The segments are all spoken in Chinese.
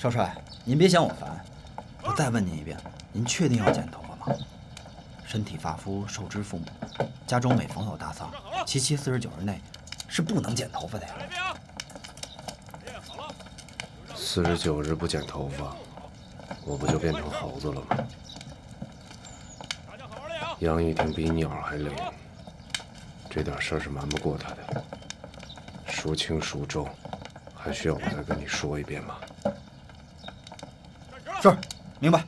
少帅，您别嫌我烦，我再问您一遍，您确定要剪头发吗？身体发肤受之父母，家中每逢有大丧，其期49日内是不能剪头发的呀。49日不剪头发，我不就变成猴子了吗？杨玉婷比鸟还灵，这点事儿是瞒不过他的。孰轻孰重，还需要我再跟你说一遍吗？是，明白。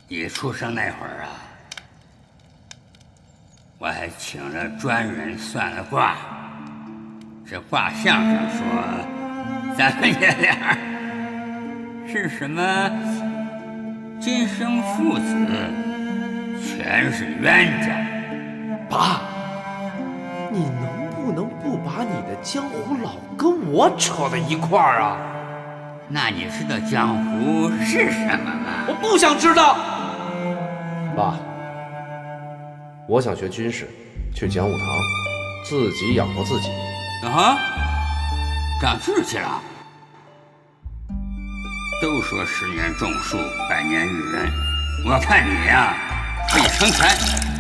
你出生那会儿啊，我还请了专人算了卦。这卦象上说，咱们爷俩是什么今生父子，前世冤家。爸，你能不能不把你的江湖老跟我扯在一块儿啊？那你知道江湖是什么吗？我不想知道。爸，我想学军事，去讲武堂，自己养活自己。啊，长志气了。都说10年种树，100年育人，我看你呀，比成才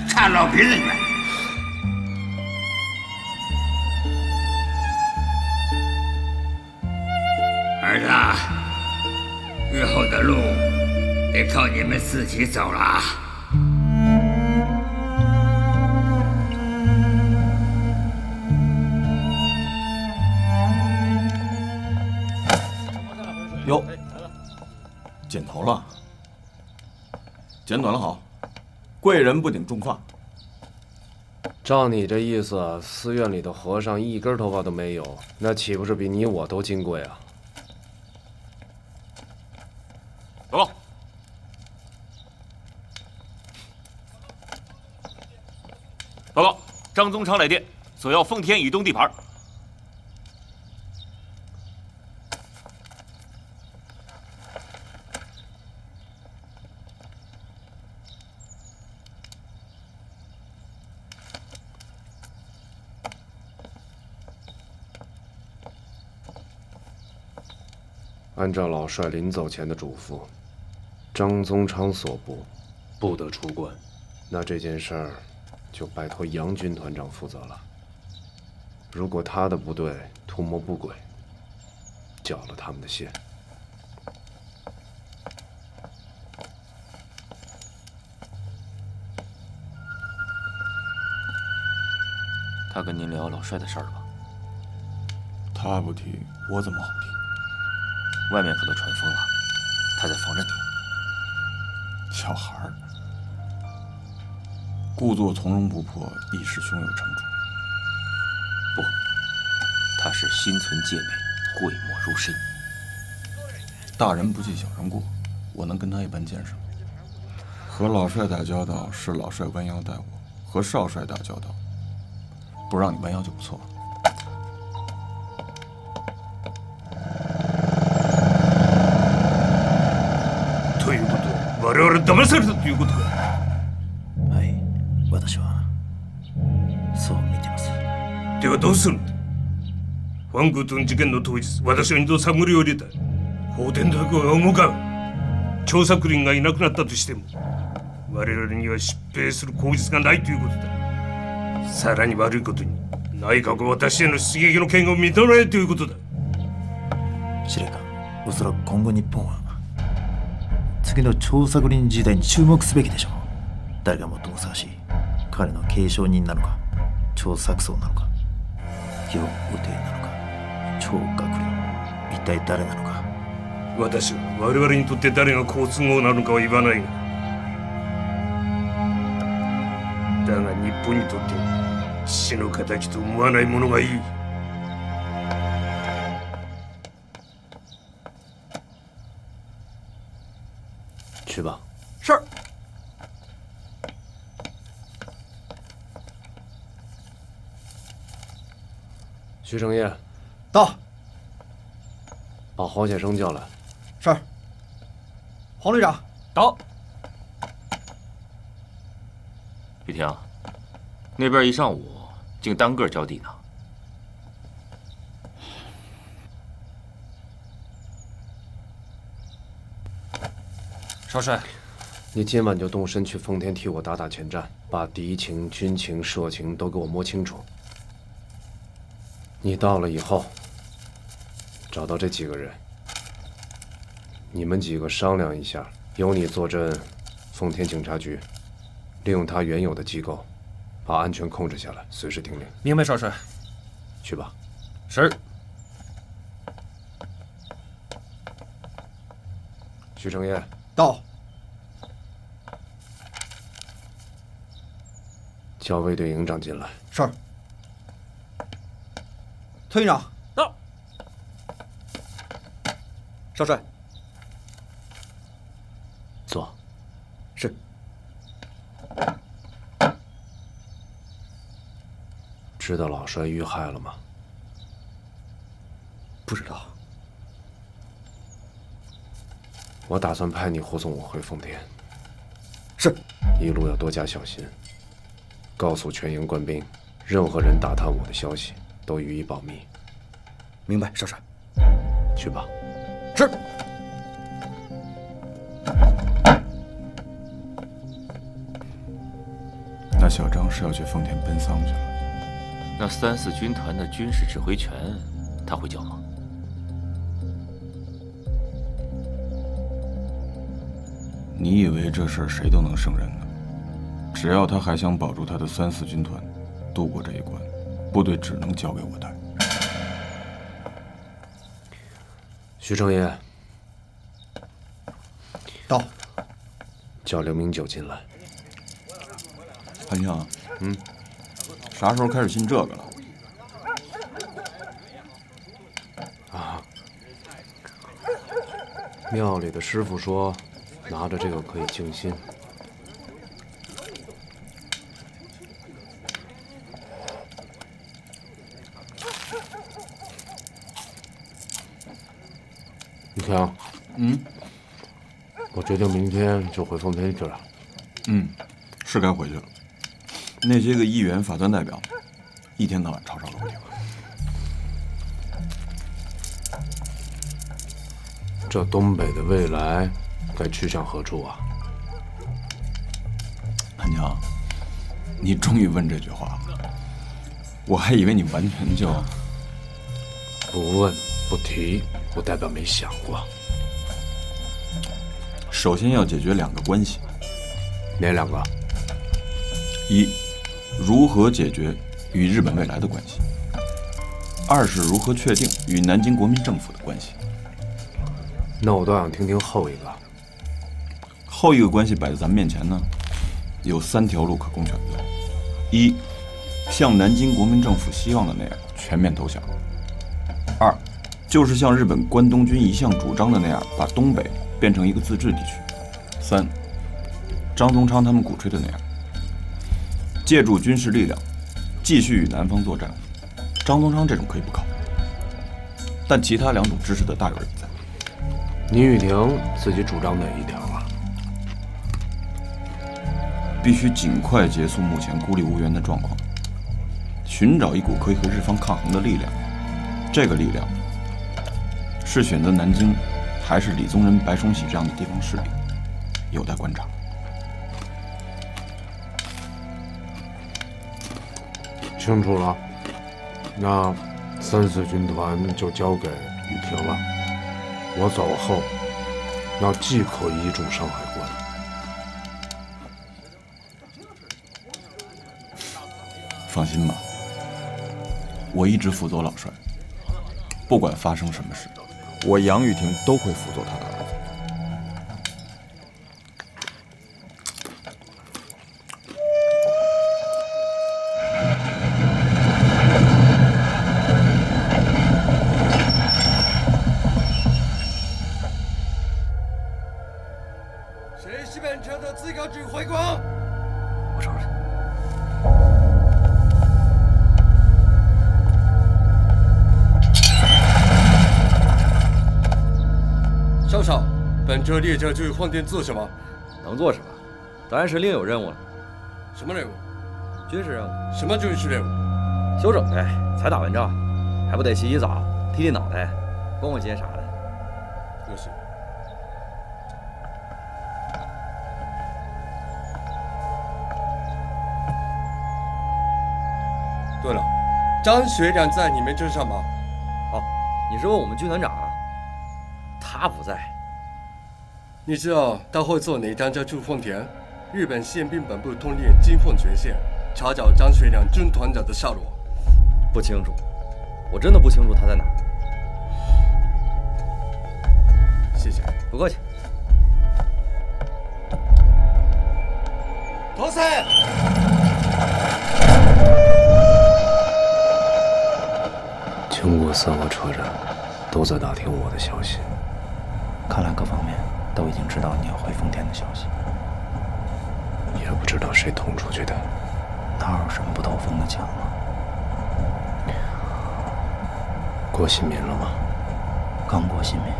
差老鼻子远。儿子，日后的路得靠你们自己走了啊。哟，剪头了，剪短了好，贵人不顶重发。照你这意思，寺院里的和尚一根头发都没有，那岂不是比你我都金贵啊？走了。报告，张宗昌来电，索要奉天以东地盘。按照老帅临走前的嘱咐，张宗昌所部不得出关，那这件事儿就拜托杨军团长负责了。如果他的部队图谋不轨，搅了他们的线，他跟您聊老帅的事儿了吧？他不提，我怎么好提？外面可都传疯了，他在防着你。小孩儿，故作从容不迫，亦是胸有成竹。不，他是心存戒备，讳莫如深。大人不计小人过，我能跟他一般见识吗？和老帅打交道是老帅弯腰待我，和少帅打交道，不让你弯腰就不错了。ということは我々騙されたということか。はい、私はそう見てます。ではどうするんだ。ファングートン事件の当日、私は2度探りを入れた。法典だけは動かん。張作霖がいなくなったとしても、我々には疾病する口実がないということだ。さらに悪いことに、内閣は私への出撃の権限を認めないということだ。司令官、おそらく今後日本は次の張作霖時代に注目すべきでしょう。誰が最もふさわしい、彼の継承人なのか、張作僧なのか、楊雨帝なのか、張学霖、一体誰なのか。私は我々にとって誰が好都合なのかは言わないが、だが日本にとっては父の敵と思わないものがいい。去吧。是。徐成业，到。把黄先生叫来。是。黄旅长到。雨婷，那边一上午竟单个浇地呢。少帅，你今晚就动身去奉天替我打前站，把敌情、军情、社情都给我摸清楚。你到了以后，找到这几个人，你们几个商量一下，由你坐镇奉天警察局，利用他原有的机构，把安全控制下来，随时听令。明白，少帅。去吧。是。徐成业，到。叫卫队营长进来。是。崔营长到。少帅。坐。是。知道老帅遇害了吗？不知道。我打算派你护送我回奉天。是。一路要多加小心。告诉全营官兵，任何人打探我的消息，都予以保密。明白，少帅。去吧。是。那小张是要去奉天奔丧去了。那3、4军团的军事指挥权，他会交吗？你以为这事儿谁都能胜任呢？只要他还想保住他的3、4军团，渡过这一关，部队只能交给我带。徐成业，到。叫刘明九进来。潘相，啥时候开始信这个了？啊，庙里的师傅说，拿着这个可以静心。你看，我决定明天就回奉天去了。是该回去了。那些个议员、法团代表，一天到晚吵吵个不停。这东北的未来该去向何处啊？潘强，你终于问这句话了，我还以为你完全就不问不提，不代表没想过。首先要解决2个关系。哪2个？一，如何解决与日本未来的关系；2是如何确定与南京国民政府的关系。那我倒想听听后一个。后一个关系摆在咱们面前呢，有3条路可供选择：一，像南京国民政府希望的那样全面投降； 2，就是像日本关东军一向主张的那样，把东北变成一个自治地区； 3，张宗昌他们鼓吹的那样，借助军事力量继续与南方作战。张宗昌这种可以不考虑，但其他2种支持的大有人在。倪雨婷自己主张哪一条啊？必须尽快结束目前孤立无援的状况，寻找一股可以和日方抗衡的力量。这个力量是选择南京，还是李宗仁、白崇禧这样的地方势力，有待观察。清楚了，那3、4军团就交给雨婷了。我走后，要即刻移驻上海关。放心吧，我一直辅佐老帅，不管发生什么事，我杨雨婷都会辅佐他的儿子。谁是本车的资格指挥官？我承认。少少，本车列车去奉天做什么？能做什么？当然是另有任务了。什么任务？军事任务。什么军事任务？休整呗，才打完仗，还不得洗洗澡、剃剃脑袋、逛逛街啥的。就是。对了，张学良在你们镇上吗？哦，你是问我们军团长啊？他不在。你知道他会做哪张家驻奉田？日本宪兵本部通令金凤全县查找张学良军团长的下落。不清楚，我真的不清楚他在哪儿。谢谢，不客气。投塞。经过3个车站，都在打听我的消息。看来各方面都已经知道你要回丰田的消息，也不知道谁捅出去的。哪有什么不透风的墙啊？过新民了吗？刚过新民。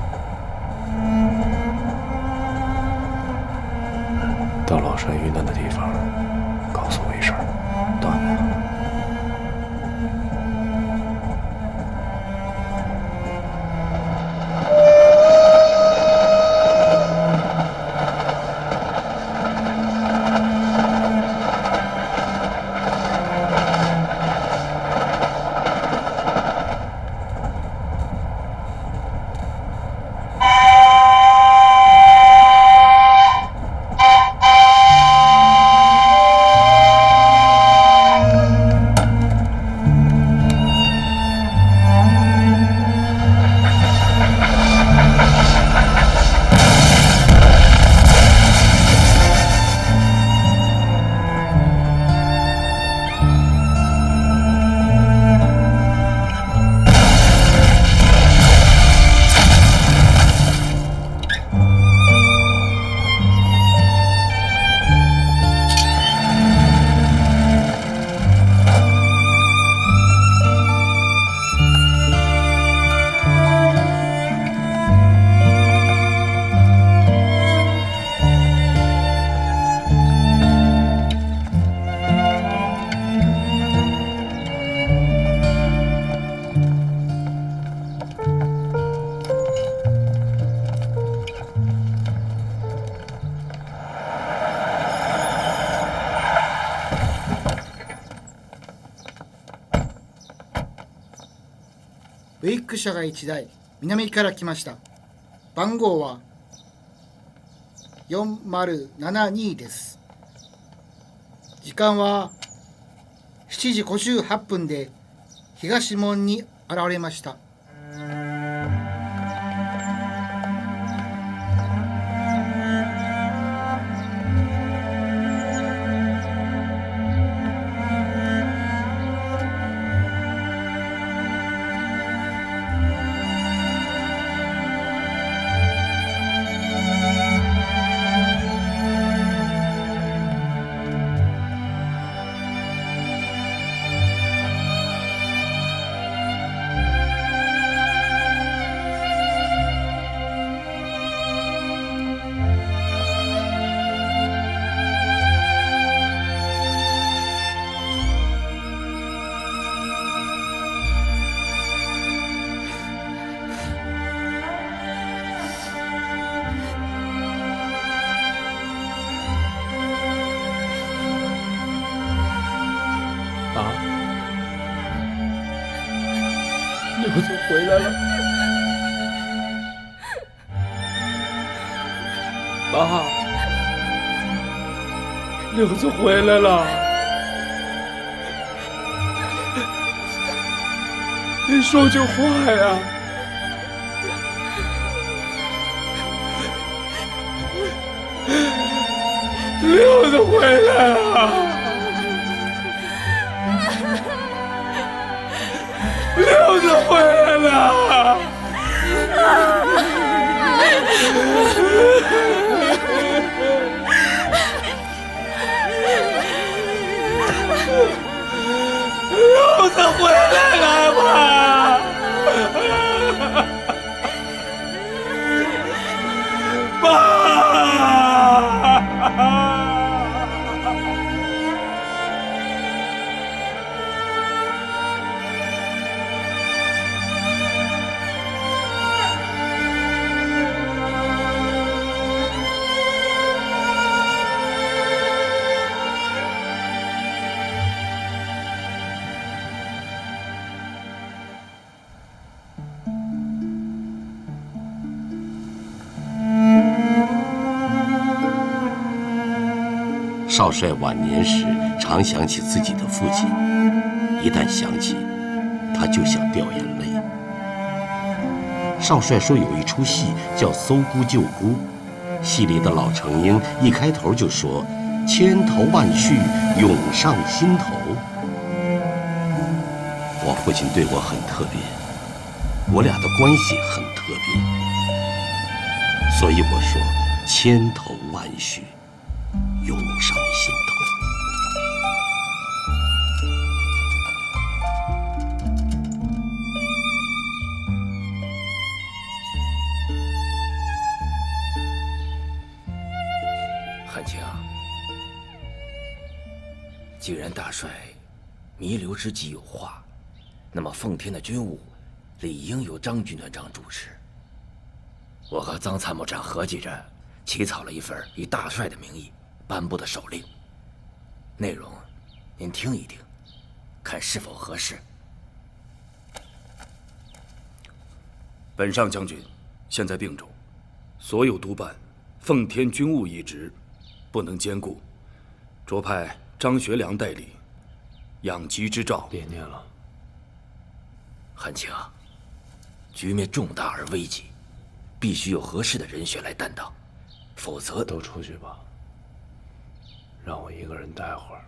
到老帅遇难的地方，告诉我一声。断了。ウェイク車が1台南から来ました。番号は4072です。時間は7時58分で東門に現れました。刘总回来了，妈，刘总回来了，你说句话呀！刘总回来了。刘子回来了！刘子回来了吧？爸！少帅晚年时常想起自己的父亲，一旦想起，他就想掉眼泪。少帅说有一出戏叫《搜孤救孤》，戏里的老程婴一开头就说“千头万绪涌上心头”。我父亲对我很特别，我俩的关系很特别，所以我说“千头万绪涌上心头”。汉卿，既然大帅弥留之际有话，那么奉天的军务理应由张军团长主持。我和臧参谋长合计着，起草了一份以大帅的名义颁布的手令，内容您听一听，看是否合适。本上将军现在病重，所有督办奉天军务一职不能兼顾，着派张学良代理，养疾之诏。别念了，汉卿，局面重大而危急，必须有合适的人选来担当，否则都出去吧，让我一个人待会儿。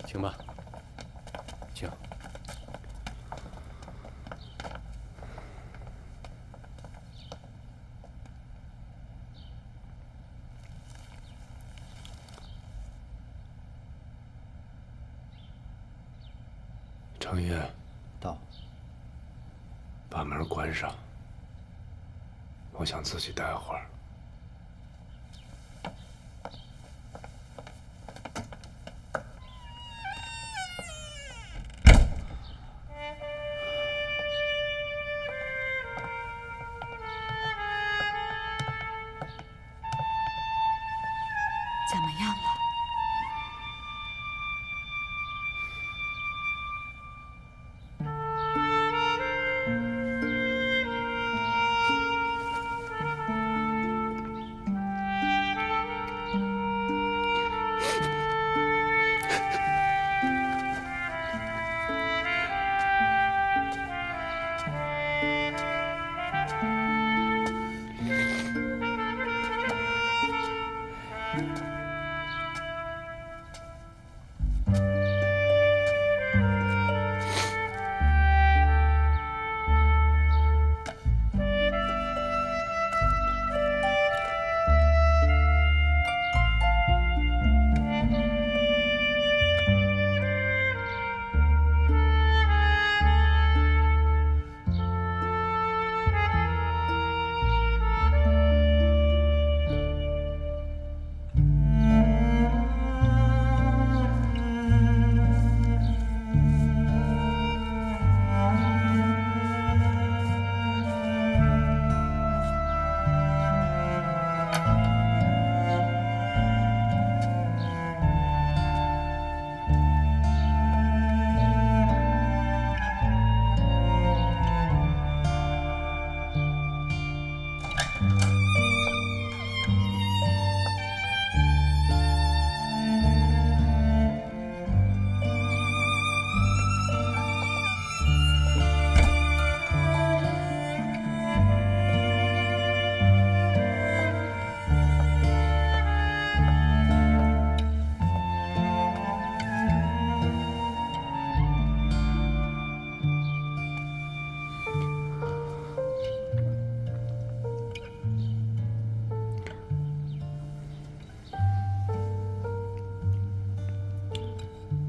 请吧，请。程爷，到。把门关上，我想自己待会儿。怎么样了？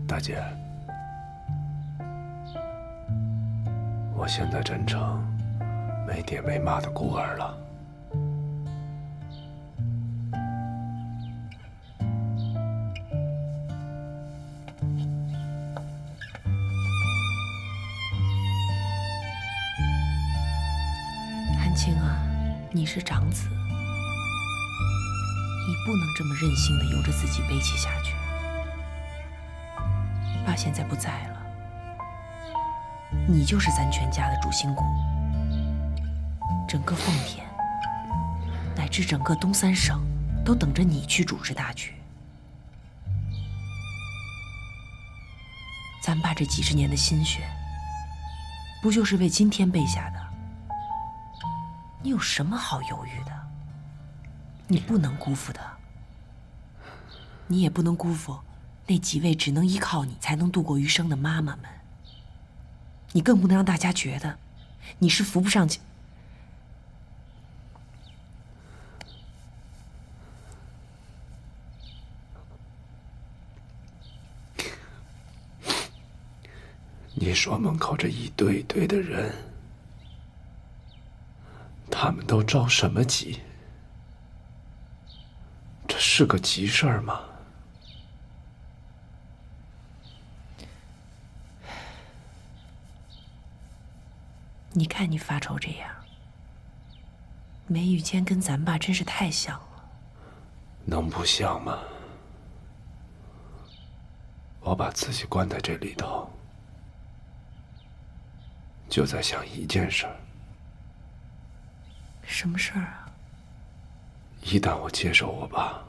大姐，我现在真成没爹没妈的孤儿了。汉卿啊，你是长子，你不能这么任性的由着自己背起下去。爸现在不在了，你就是咱全家的主心骨。整个奉天，乃至整个东三省，都等着你去主持大局。咱爸这几十年的心血，不就是为今天备下的？你有什么好犹豫的？你不能辜负他，你也不能辜负那几位只能依靠你才能度过余生的妈妈们。你更不能让大家觉得你是扶不上去。你说门口这一堆堆的人，他们都着什么急？这是个急事儿吗？你看你发愁这样，梅雨谦跟咱爸真是太像了。能不像吗？我把自己关在这里头，就在想一件事儿。什么事儿啊？一旦我接受我爸，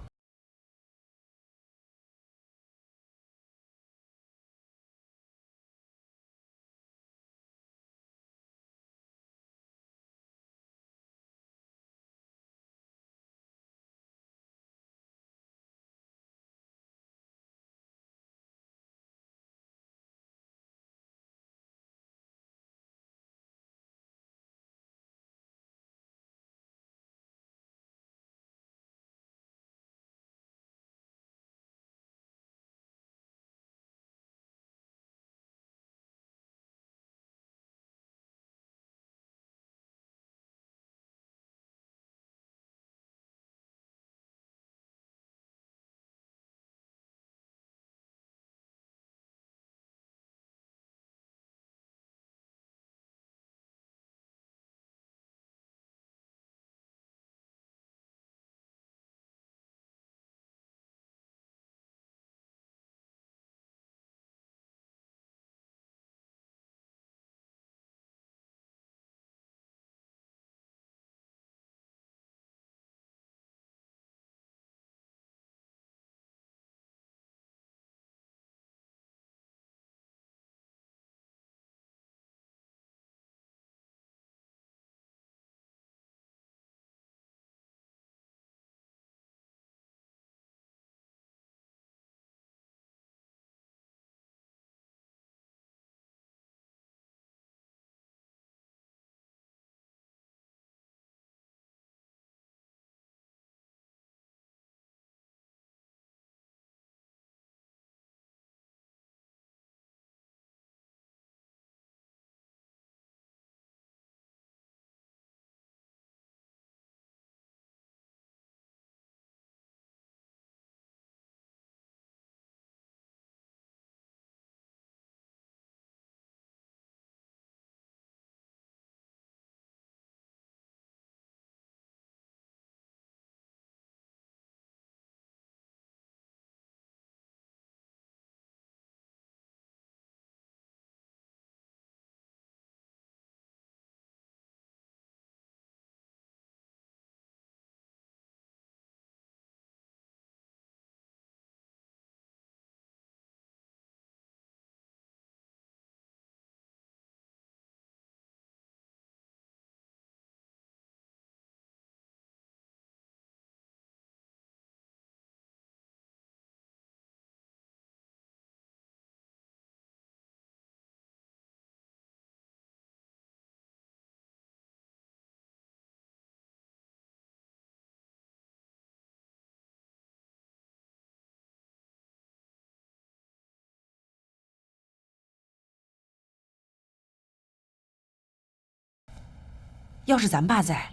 要是咱爸在，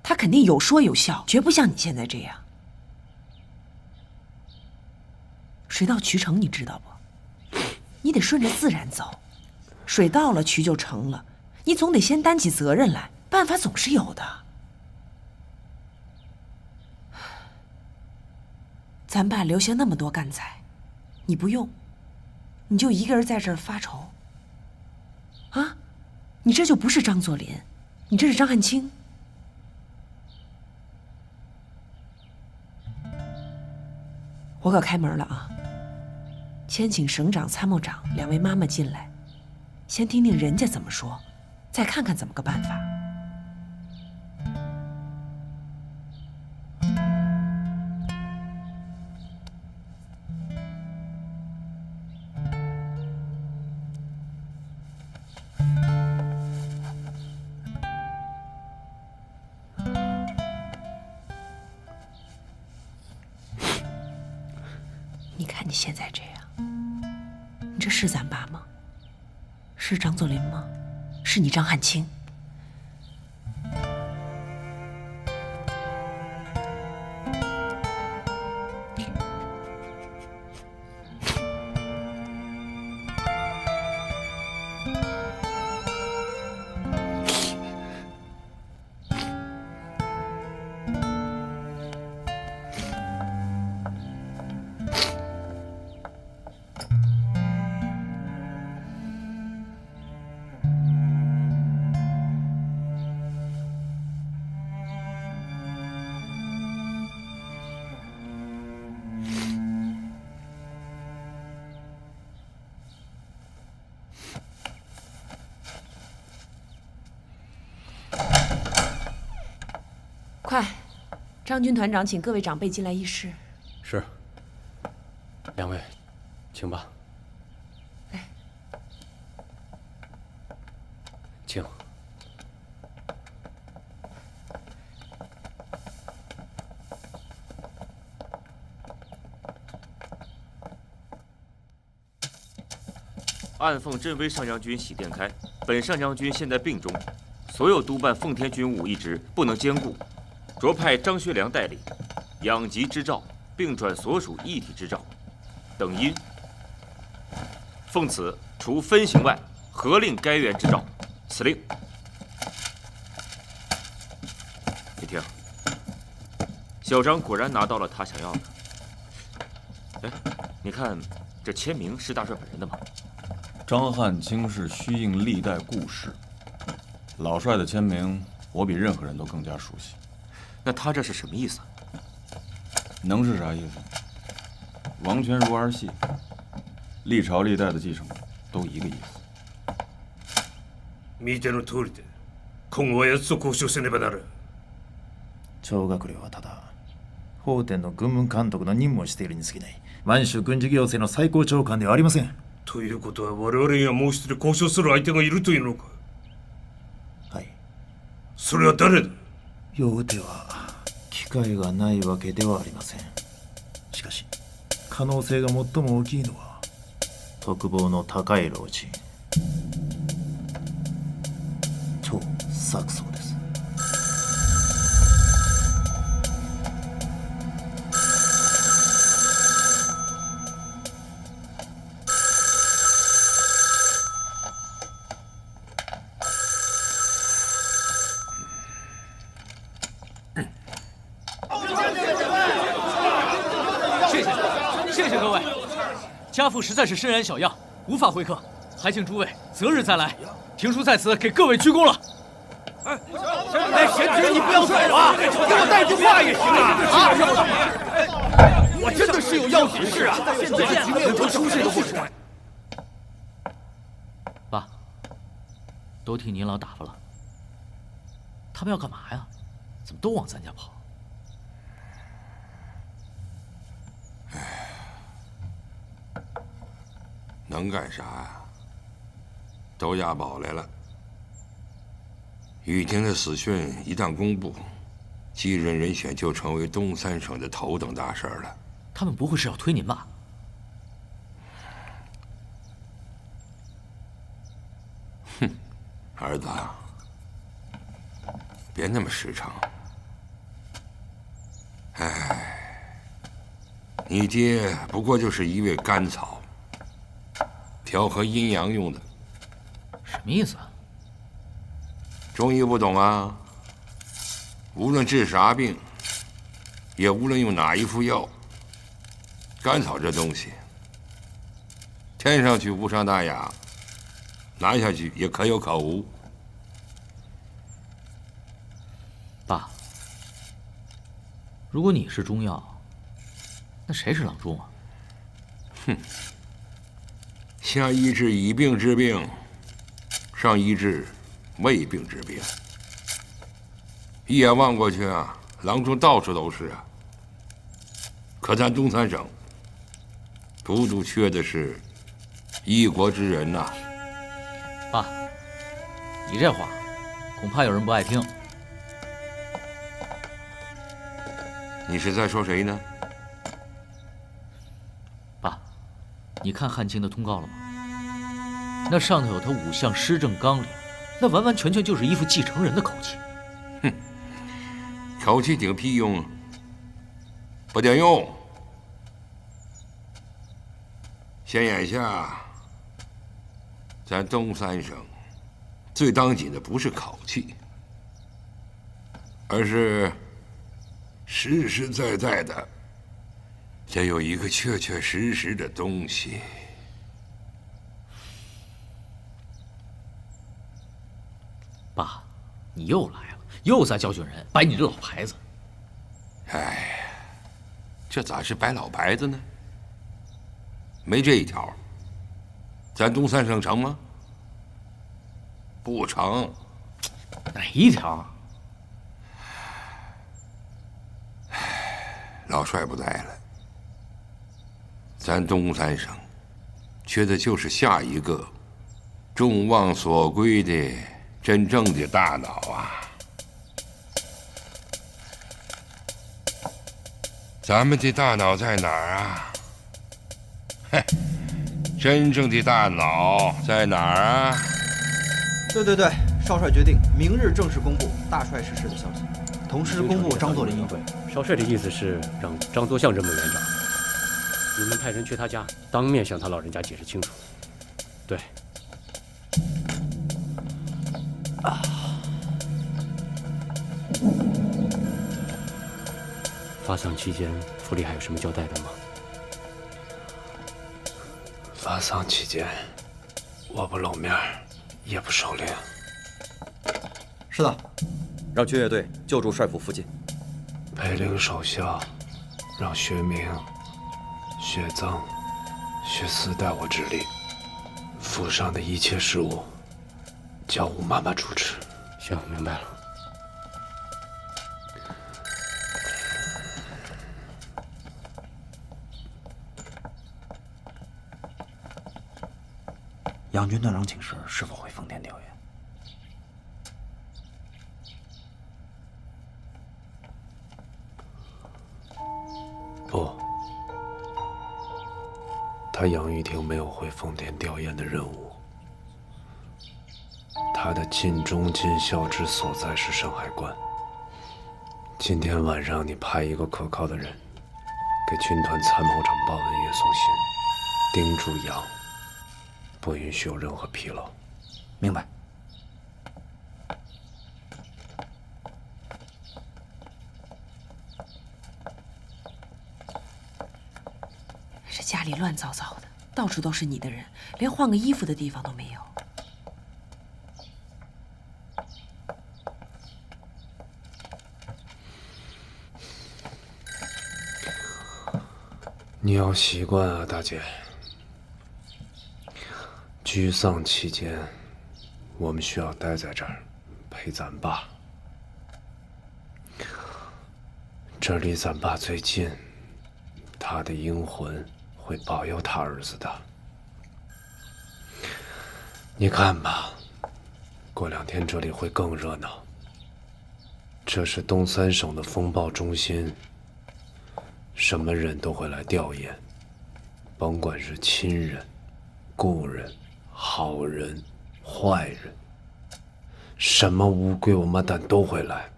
他肯定有说有笑，绝不像你现在这样。水到渠成，你知道不？你得顺着自然走，水到了渠就成了。你总得先担起责任来，办法总是有的。咱爸留下那么多干材，你不用，你就一个人在这儿发愁。啊，你这就不是张作霖，你这是张汉卿。我可开门了啊！先请省长、参谋长两位妈妈进来，先听听人家怎么说，再看看怎么个办法。你看你现在这样，你这是咱爸吗？是张作霖吗？是你张汉卿？快，张军团长请各位长辈进来议事。是。两位，请吧。来，请。暗奉镇威上将军喜电开，本上将军现在病中，所有督办奉天军务一职不能兼顾，着派张学良代理，养疾支照并转所属一体支照，等因。奉此除分行外，合令该员支照。此令。你听，小张果然拿到了他想要的。哎，你看这签名是大帅本人的吗？张汉卿是虚应历代故事，老帅的签名我比任何人都更加熟悉。那他这是什么意思？能是啥意思？王权如儿戏，历朝历代的继承都一个意思。見ての通りで、今後は奴と交渉せねばならん。張学良はただ法典の軍務監督の任務をしているに過ぎない。満州軍事行政の最高長官ではありません。ということは我々にはもう一人交渉する相手がいるというのか。はい。それは誰だ。用では機会がないわけではありません。しかし可能性が最も大きいのは特防の高い老人張作宗です。家父实在是深染小恙，无法会客，还请诸位择日再来。廷书在此给各位鞠躬了。哎，贤侄，你不要走啊，给我带句话也行啊！我真的是有要紧事啊，现在局面连书信都不出。爸，都替您老打发了。他们要干嘛呀？怎么都往咱家跑？能干啥呀？都押宝来了。雨婷的死讯一旦公布，继任人选就成为东三省的头等大事了。他们不会是要推您吧？哼，儿子，别那么实诚。哎，你爹不过就是一味甘草。调和阴阳用的，什么意思啊？中医不懂啊？无论治啥病，也无论用哪一副药，甘草这东西，添上去无伤大雅，拿下去也可有可无。爸，如果你是中药，那谁是郎中啊？哼，下医治以病治病，上医治未病治病。一眼望过去啊，郎中到处都是啊。可咱东三省，独独缺的是一国之人呐。爸，你这话恐怕有人不爱听。你是在说谁呢？爸，你看汉卿的通告了吗？那上头有他5项施政纲领，那完完全全就是一副继承人的口气。哼，口气顶屁用啊！不顶用。现眼下，咱东三省最当紧的不是口气，而是实实在在的，得有一个确确实实的东西。爸，你又来了，又在教训人，摆你这老牌子。哎呀，这咋是摆老牌子呢？没这一条，咱东三省成吗？不成。哪一条？老帅不在了，咱东三省缺的就是下一个众望所归的真正的大脑啊！咱们的大脑在哪儿啊？嘿，真正的大脑在哪儿啊？对，少帅决定明日正式公布大帅逝世的消息，同时公布张作霖一会。少帅的意思是让张作相任为园长，你们派人去他家，当面向他老人家解释清楚。对。发丧期间，府里还有什么交代的吗？发丧期间，我不露面，也不狩猎。是的，让军乐队就住帅府附近。陪领守孝，让薛明、薛增、薛四代我治理。府上的一切事务，交吴妈妈主持。行，明白了。杨军团长请示是否回奉天调研？不，他杨玉婷没有回奉天调研的任务。他的尽忠尽孝之所在是山海关。今天晚上你派一个可靠的人，给军团参谋长鲍文岳送信，叮嘱杨，不允许有任何纰漏。明白。这家里乱糟糟的，到处都是你的人，连换个衣服的地方都没有。你要习惯啊，大姐。居丧期间，我们需要待在这儿，陪咱爸。这离咱爸最近，他的阴魂会保佑他儿子的。你看吧，过2天这里会更热闹。这是东三省的风暴中心，什么人都会来吊唁，甭管是亲人、故人、好人、坏人，什么乌龟王八蛋都会来。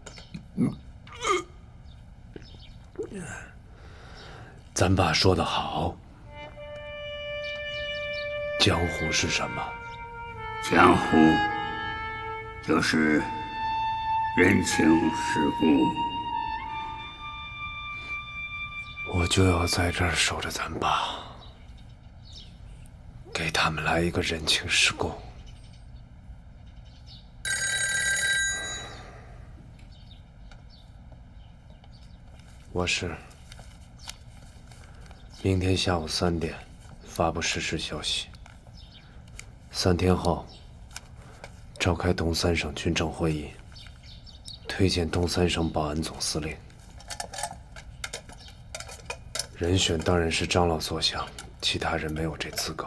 咱爸说得好，江湖是什么？江湖就是人情世故。我就要在这儿守着咱爸，给他们来一个人情世故。我是明天下午3点发布实时消息。3天后召开东三省军政会议，推荐东三省保安总司令。人选当然是张老所想，其他人没有这资格。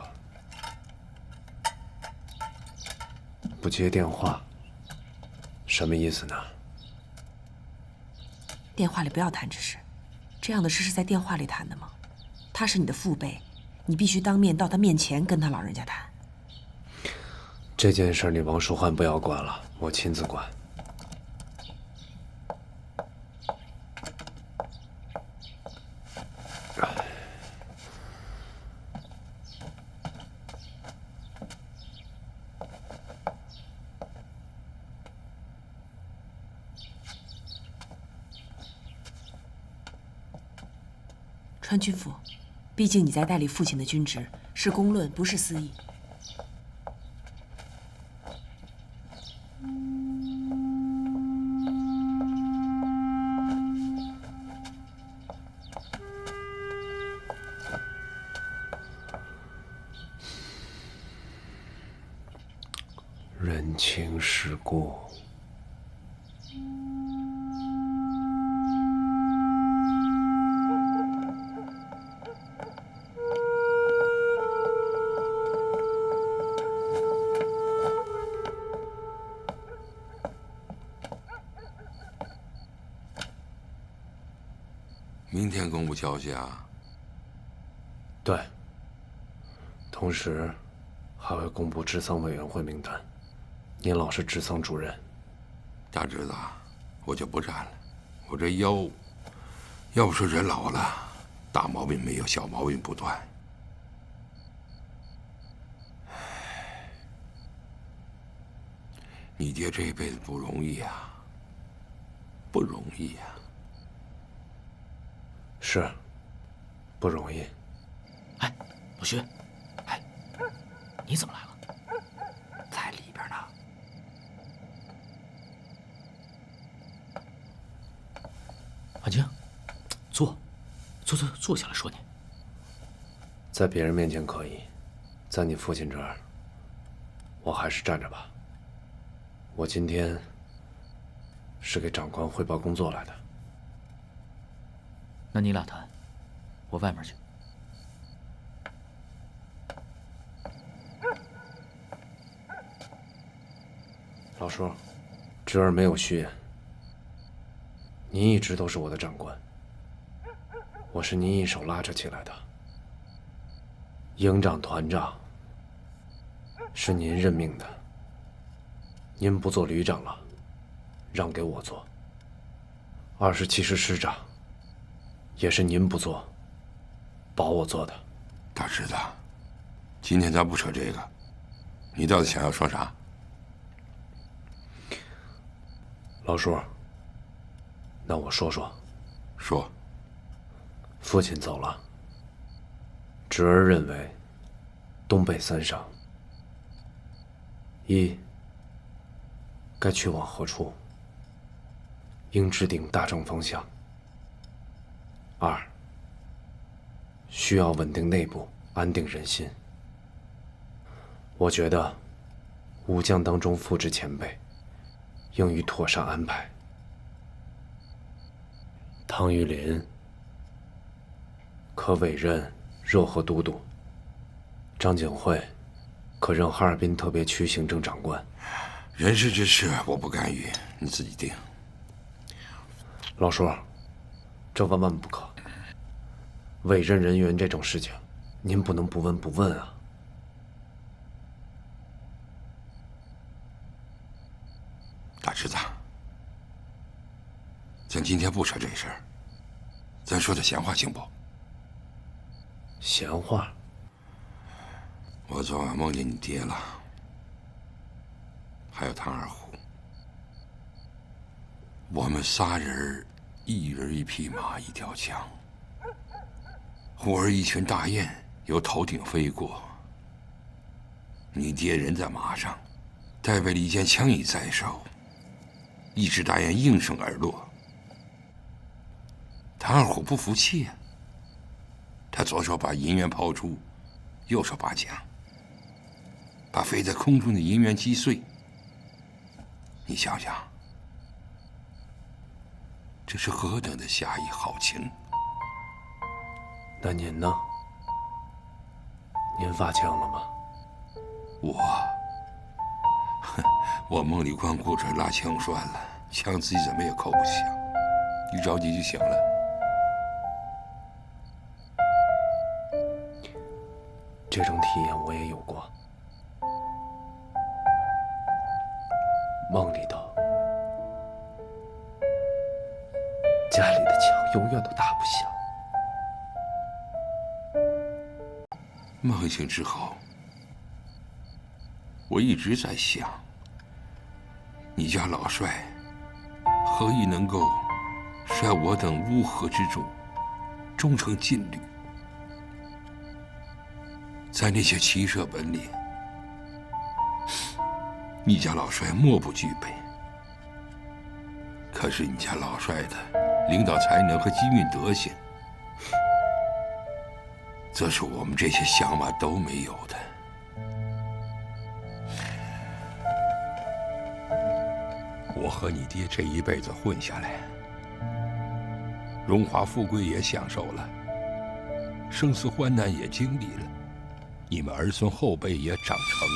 不接电话，什么意思呢？电话里不要谈这事，这样的事是在电话里谈的吗？他是你的父辈，你必须当面到他面前跟他老人家谈。这件事你王书桓不要管了，我亲自管。川军府，毕竟你在代理父亲的军职，是公论，不是私议。人情世故。明天公布消息啊？对。同时，还会公布治丧委员会名单。您老是治丧主任。大侄子，我就不站了。我这腰，要不说人老了，大毛病没有，小毛病不断。你爹这一辈子不容易啊，不容易啊。是，不容易。哎，老徐，哎，你怎么来了？在里边呢。婉清，坐下来说你。在别人面前可以，在你父亲这儿，我还是站着吧。我今天是给长官汇报工作来的。那你俩谈，我外面去。老叔，侄儿没有虚言。您一直都是我的长官，我是您一手拉扯起来的。营长、团长是您任命的，您不做旅长了，让给我做。27师师长也是您不做，保我做的。大侄子，今天咱不扯这个，你到底想要说啥？老叔，那我说。说。父亲走了，侄儿认为，东北3省，一，该去往何处？应制定大政方向。2，需要稳定内部，安定人心。我觉得，武将当中复制前辈，应予妥善安排。汤玉麟可委任热河都督，张景惠可任哈尔滨特别区行政长官。人事之事我不干预，你自己定。老叔，这万万不可。委任人员这种事情，您不能不闻不问啊。大侄子，咱今天不扯这事儿，咱说点闲话行不？闲话？我昨晚梦见你爹了，还有唐二虎。我们仨人，一人一匹马，一条枪。忽而一群大雁由头顶飞过，你爹人在马上，戴备了一件枪已在手，一只大雁应声而落。唐二虎不服气啊，他左手把银元抛出，右手拔枪，把飞在空中的银元击碎。你想想，这是何等的侠义豪情！那您呢？您发枪了吗？我梦里光顾着拉枪栓了，枪自己怎么也扣不响，一着急就醒了。这种体验我也有过。梦里头，家里的枪永远都打不响。梦醒之后，我一直在想，你家老帅何以能够率我等乌合之众终成劲旅？在那些骑射本领，你家老帅莫不具备。可是你家老帅的领导才能和机运德行，则是我们这些响马都没有的。我和你爹这一辈子混下来，荣华富贵也享受了，生死患难也经历了，你们儿孙后辈也长成了。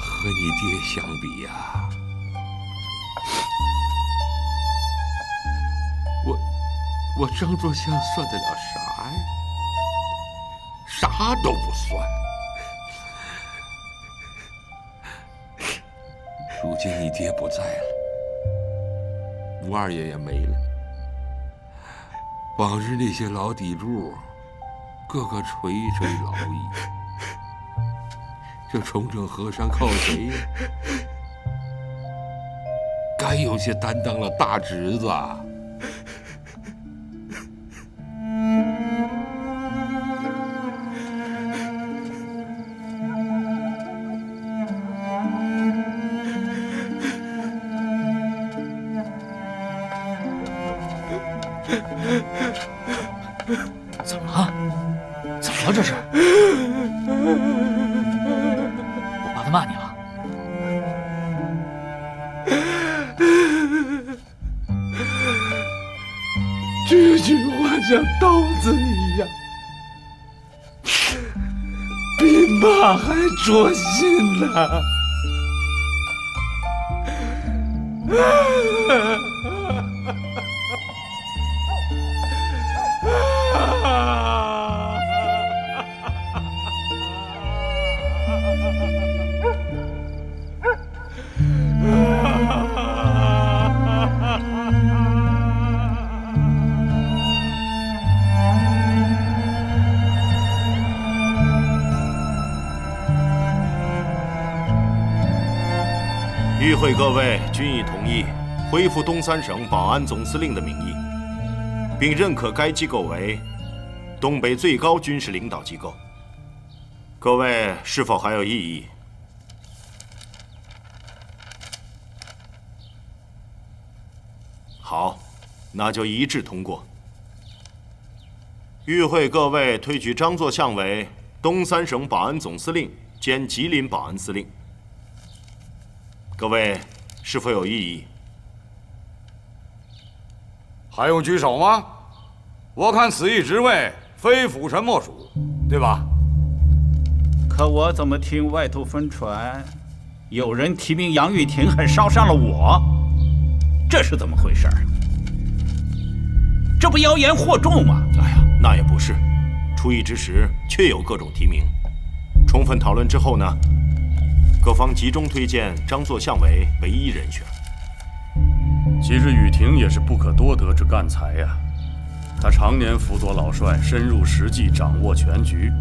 和你爹相比呀，我张作相算得了啥呀？啥都不算。如今你爹不在了，吴二爷也没了，往日那些老底柱，个个垂垂老矣。这重整河山靠谁呀？该有些担当了大侄子。怎么了？怎么了？这是？我爸他骂你了？这句话像刀子一样，比骂还戳心呐！与会各位均已同意恢复东三省保安总司令的名义，并认可该机构为东北最高军事领导机构。各位是否还有异议？好，那就一致通过。与会各位推举张作相为东三省保安总司令兼吉林保安司令。各位是否有异议？还用举手吗？我看此一职位非辅臣莫属，对吧？可我怎么听外头疯传，有人提名杨玉婷，还捎上了我？这是怎么回事？这不妖言惑众吗？哎呀，那也不是。出议之时确有各种提名，充分讨论之后呢，各方集中推荐张作相为唯一人选。其实雨婷也是不可多得之干才呀，他常年辅佐老帅，深入实际，掌握全局。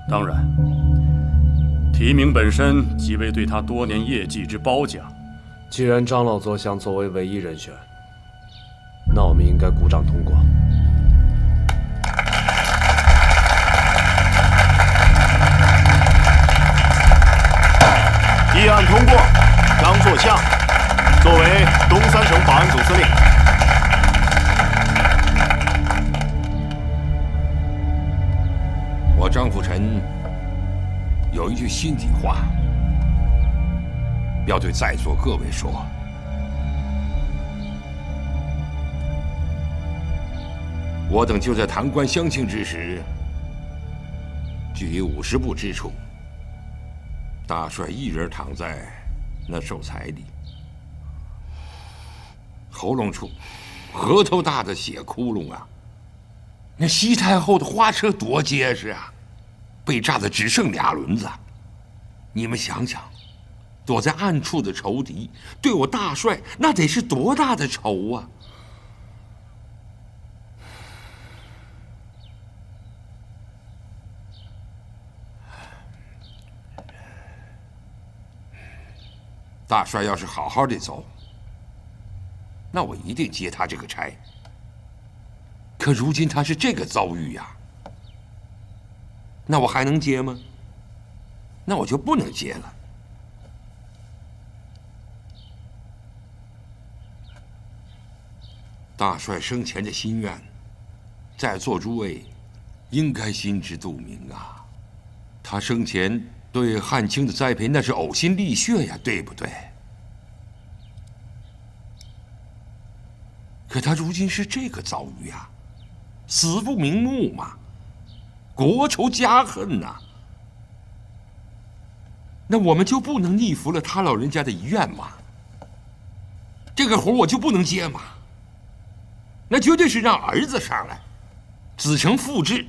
当然，提名本身即为对他多年业绩之褒奖。既然张老作相作为唯一人选，那我们应该鼓掌通过。案通过，张作相作为东三省保安总司令。我张辅臣有一句心底话，要对在座各位说。我等就在堂官相庆之时，距离50步之处，大帅一人躺在那寿材里，喉咙处核桃大的血窟窿啊！那西太后的花车多结实啊，被炸得只剩2轮子。你们想想，躲在暗处的仇敌对我大帅那得是多大的仇啊！大帅要是好好的走，那我一定接他这个差。可如今他是这个遭遇呀，那我还能接吗？那我就不能接了。大帅生前的心愿，在座诸位应该心知肚明啊。他生前对汉卿的栽培那是呕心沥血呀，对不对？可他如今是这个遭遇呀，死不瞑目嘛，国仇家恨呐。那我们就不能逆服了他老人家的遗愿吗？这个活我就不能接吗？那绝对是让儿子上来，子承父志，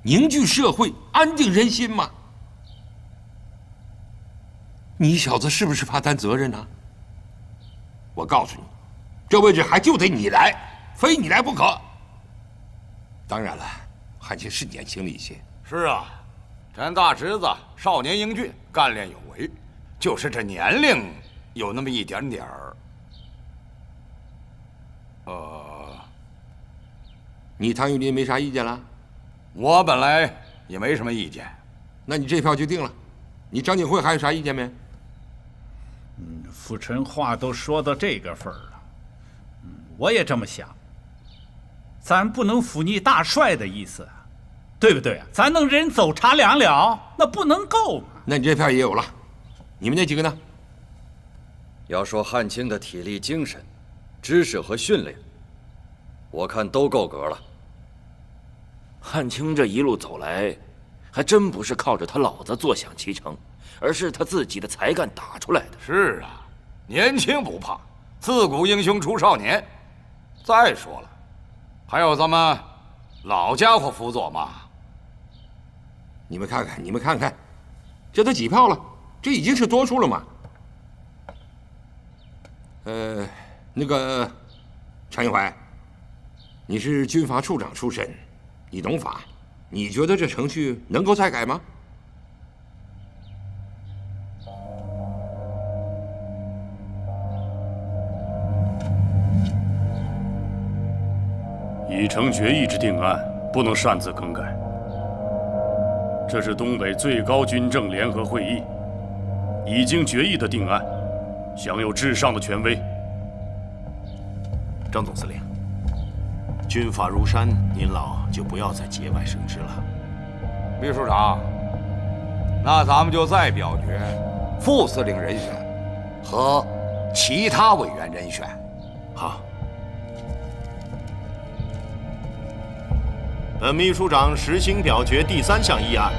凝聚社会，安定人心嘛。你小子是不是怕担责任呢？我告诉你，这位置还就得你来，非你来不可。当然了，汉卿是年轻了一些。是啊，咱大侄子少年英俊，干练有为，就是这年龄有那么一点点儿。你谭玉林没啥意见了？我本来也没什么意见。那你这票就定了。你张景惠还有啥意见没？辅臣话都说到这个份儿了，我也这么想。咱不能忤逆大帅的意思，对不对啊？咱能人走茶凉了，那不能够嘛。那你这票也有了。你们那几个呢？要说汉卿的体力、精神、知识和训练，我看都够格了。汉卿这一路走来，还真不是靠着他老子坐享其成，而是他自己的才干打出来的。是啊，年轻不怕，自古英雄出少年。再说了，还有咱们老家伙辅佐嘛。你们看看，你们看看，这都几票了？这已经是多数了嘛。那个常英怀，你是军阀处长出身，你懂法，你觉得这程序能够再改吗？已成决议之定案，不能擅自更改。这是东北最高军政联合会议已经决议的定案，享有至上的权威。张总司令，军法如山，您老就不要再节外生枝了。秘书长，那咱们就再表决副司令人选和其他委员人选。好。本秘书长实行表决第3项议案。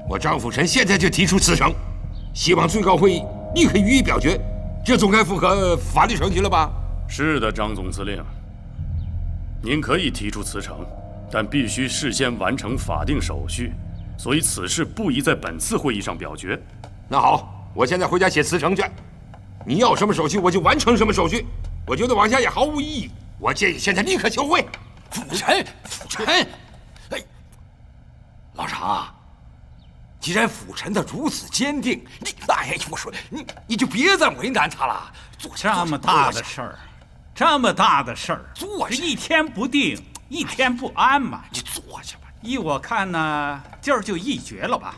我张辅臣现在就提出辞呈，希望最高会议立刻予以表决，这总该符合法律程序了吧？是的，张总司令，您可以提出辞呈，但必须事先完成法定手续，所以此事不宜在本次会议上表决。那好，我现在回家写辞呈去。你要什么手续，我就完成什么手续。我觉得往下也毫无意义。我建议现在立刻休会。辅臣，哎，老常，既然辅臣的如此坚定，我说你就别再为难他了。这么大的事儿，这么大的事儿，坐下，一天不定，一天不安嘛。你坐下吧。依我看呢，今儿就一决了吧，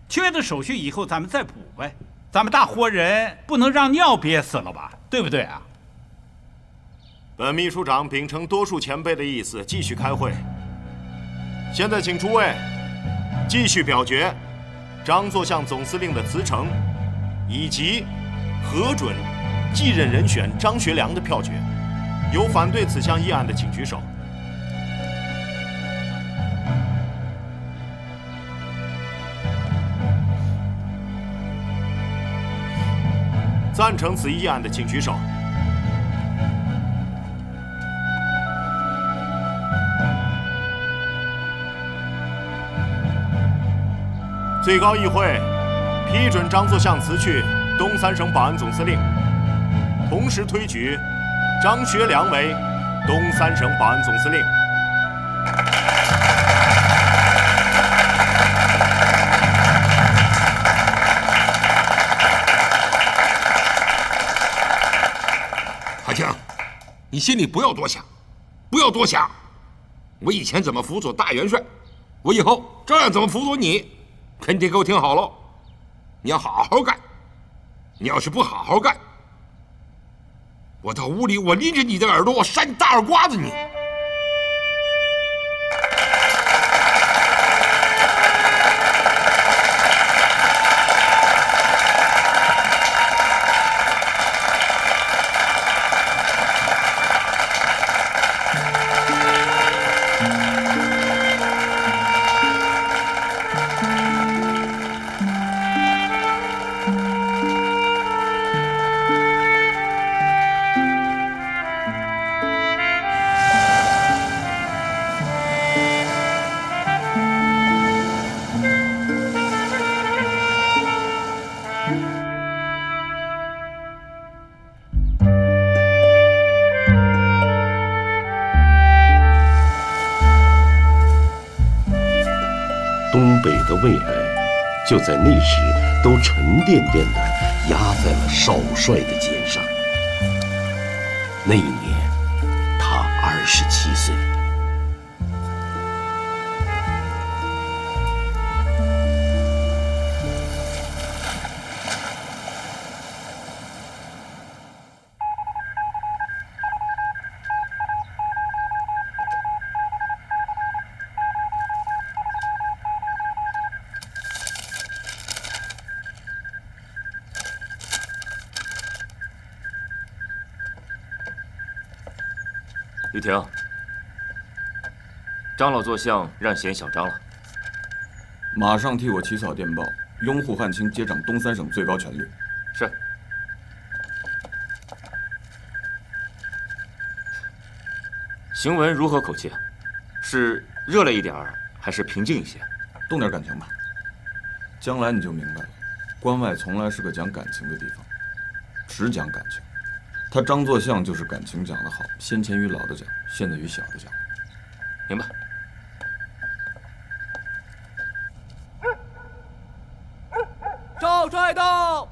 缺的手续以后咱们再补呗。咱们大活人不能让尿憋死了吧，对不对啊？本秘书长秉承多数前辈的意思，继续开会。现在请诸位继续表决张作相总司令的辞呈，以及核准继任人选张学良的票决。有反对此项议案的，请举手。赞成此议案的，请举手。最高议会批准张作相辞去东三省保安总司令，同时推举张学良为东三省保安总司令。汉卿，你心里不要多想，不要多想。我以前怎么辅佐大元帅，我以后照样怎么辅佐你。可你得给我听好了，你要好好干。你要是不好好干，我到屋里我拎着你的耳朵，我扇你大耳刮子你。东北的未来，就在那时都沉甸甸地压在了少帅的肩上。那一年，他27岁。玉婷，张老座相让贤小张了，马上替我起草电报，拥护汉卿接掌东三省最高权力。是。行文如何口气？是热烈一点儿，还是平静一些？动点感情吧，将来你就明白了。关外从来是个讲感情的地方，只讲感情。他张作相就是感情讲得好，先前于老的讲，现在于小的讲。明白。少帅到！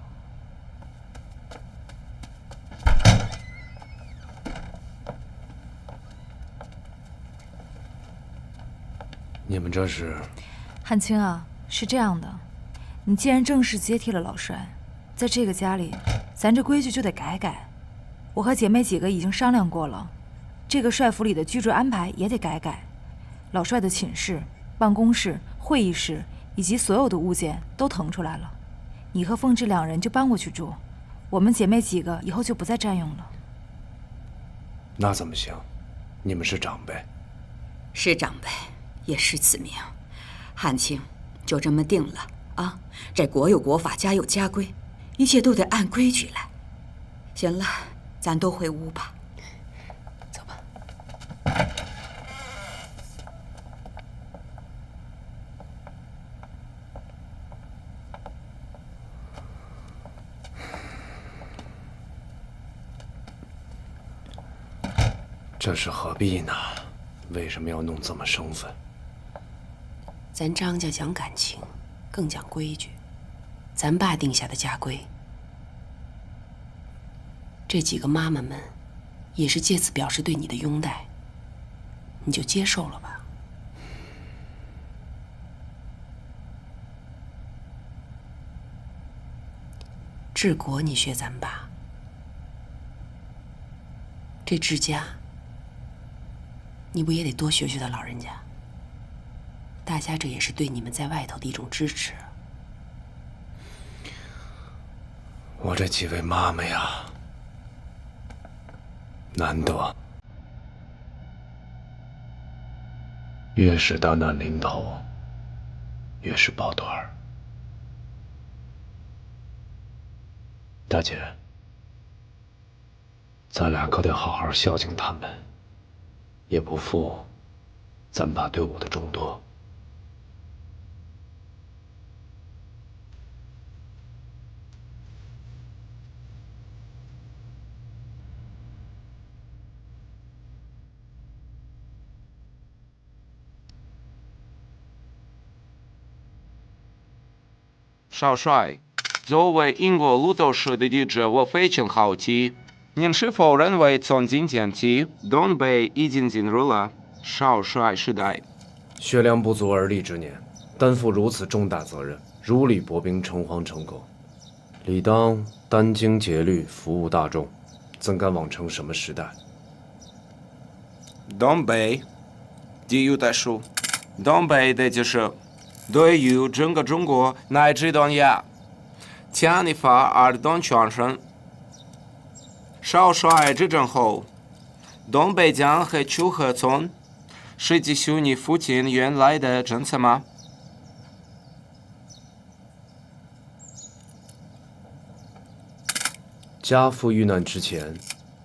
你们这是？汉卿啊，是这样的，你既然正式接替了老帅，在这个家里，咱这规矩就得改改。我和姐妹几个已经商量过了，这个帅府里的居住安排也得改改。老帅的寝室、办公室、会议室以及所有的物件都腾出来了，你和凤芝2人就搬过去住，我们姐妹几个以后就不再占用了。那怎么行？你们是长辈。是长辈，也是子民。汉卿，就这么定了啊！这国有国法，家有家规，一切都得按规矩来。行了。咱都回屋吧，走吧。这是何必呢？为什么要弄这么生分？咱张家讲感情，更讲规矩。咱爸定下的家规。这几个妈妈们，也是借此表示对你的拥戴，你就接受了吧。治国你学咱爸，这治家，你不也得多学学他老人家？大家这也是对你们在外头的一种支持。我这几位妈妈呀，难得，越是大难临头，越是抱团儿。大姐，咱俩可得好好孝敬他们，也不负咱爸对我的重托。少帅，作为英国路透社的记者，我非常好奇，您是否认为从今天起，东北已经进入了少帅时代？学良不足而立之年，担负如此重大责任，如履薄冰，诚惶诚恐，理当殚精竭虑，服务大众，怎敢妄称什么时代？东北，地域特殊，东北的就是对于整个中国乃至东亚，牵一发而动全身。少帅执政后，东北将何去何从？是继续你父亲原来的政策吗？家父遇难之前，